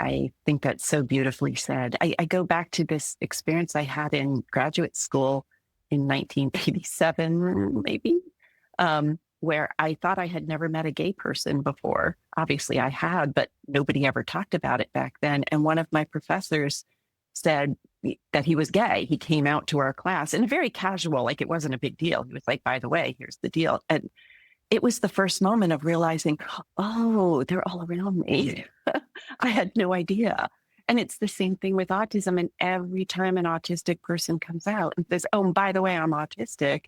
I think that's so beautifully said. I go back to this experience I had in graduate school in 1987, maybe, where I thought I had never met a gay person before. Obviously I had, but nobody ever talked about it back then. And one of my professors said that he was gay. He came out to our class in a very casual, like it wasn't a big deal. He was like, by the way, here's the deal. And it was the first moment of realizing, oh, they're all around me. I had no idea. And it's the same thing with autism. And every time an autistic person comes out and says, oh, by the way, I'm autistic,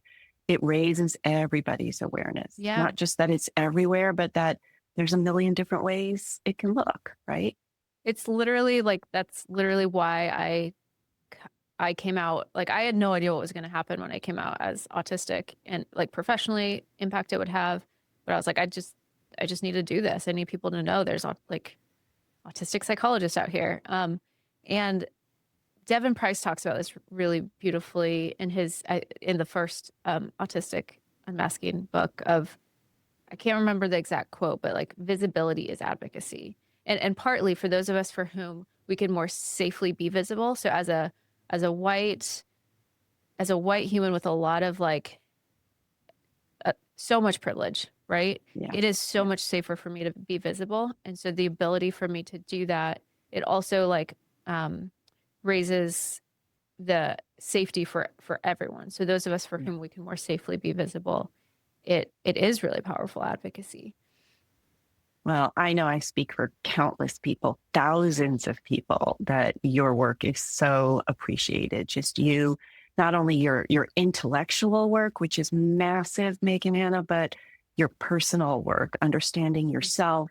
it raises everybody's awareness. Yeah. Not just that it's everywhere, but that there's a million different ways it can look, right? It's literally like, that's literally why I came out. Like, I had no idea what was going to happen when I came out as autistic, and like professionally impact it would have. But I was like, I just need to do this. I need people to know there's like autistic psychologists out here. And Devin Price talks about this really beautifully in the first Autistic Unmasking book of, I can't remember the exact quote, but like, visibility is advocacy. And partly for those of us for whom we can more safely be visible. So as a white human with a lot of like so much privilege, right? Yeah. It is so much safer for me to be visible. And so the ability for me to do that it also like raises the safety for everyone. So those of us for whom we can more safely be visible, it is really powerful advocacy. Well, I know I speak for countless people, thousands of people, that your work is so appreciated. Just you, not only your intellectual work, which is massive, Megan Anna, but your personal work, understanding yourself,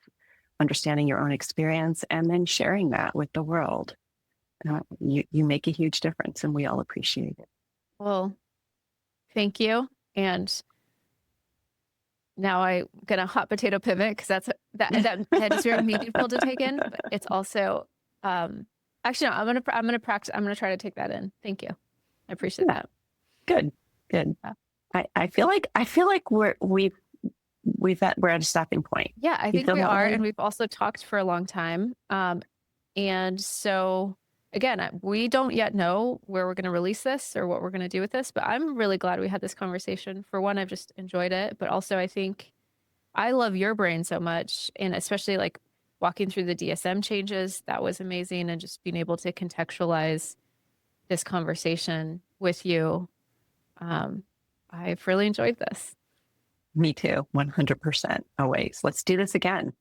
understanding your own experience, and then sharing that with the world. You make a huge difference, and we all appreciate it. Well, thank you. And now I'm gonna hot potato pivot because that is very meaningful to take in, but it's also actually no, I'm gonna practice. I'm gonna try to take that in. Thank you. I appreciate that. Good. Yeah. I feel like we're at a stopping point. Yeah, I think we are, and we've also talked for a long time. And so again, we don't yet know where we're going to release this or what we're going to do with this, but I'm really glad we had this conversation. For one, I've just enjoyed it, but also I think I love your brain so much, and especially like walking through the DSM changes, that was amazing, and just being able to contextualize this conversation with you. I've really enjoyed this. Me too, 100%. Always. Let's do this again.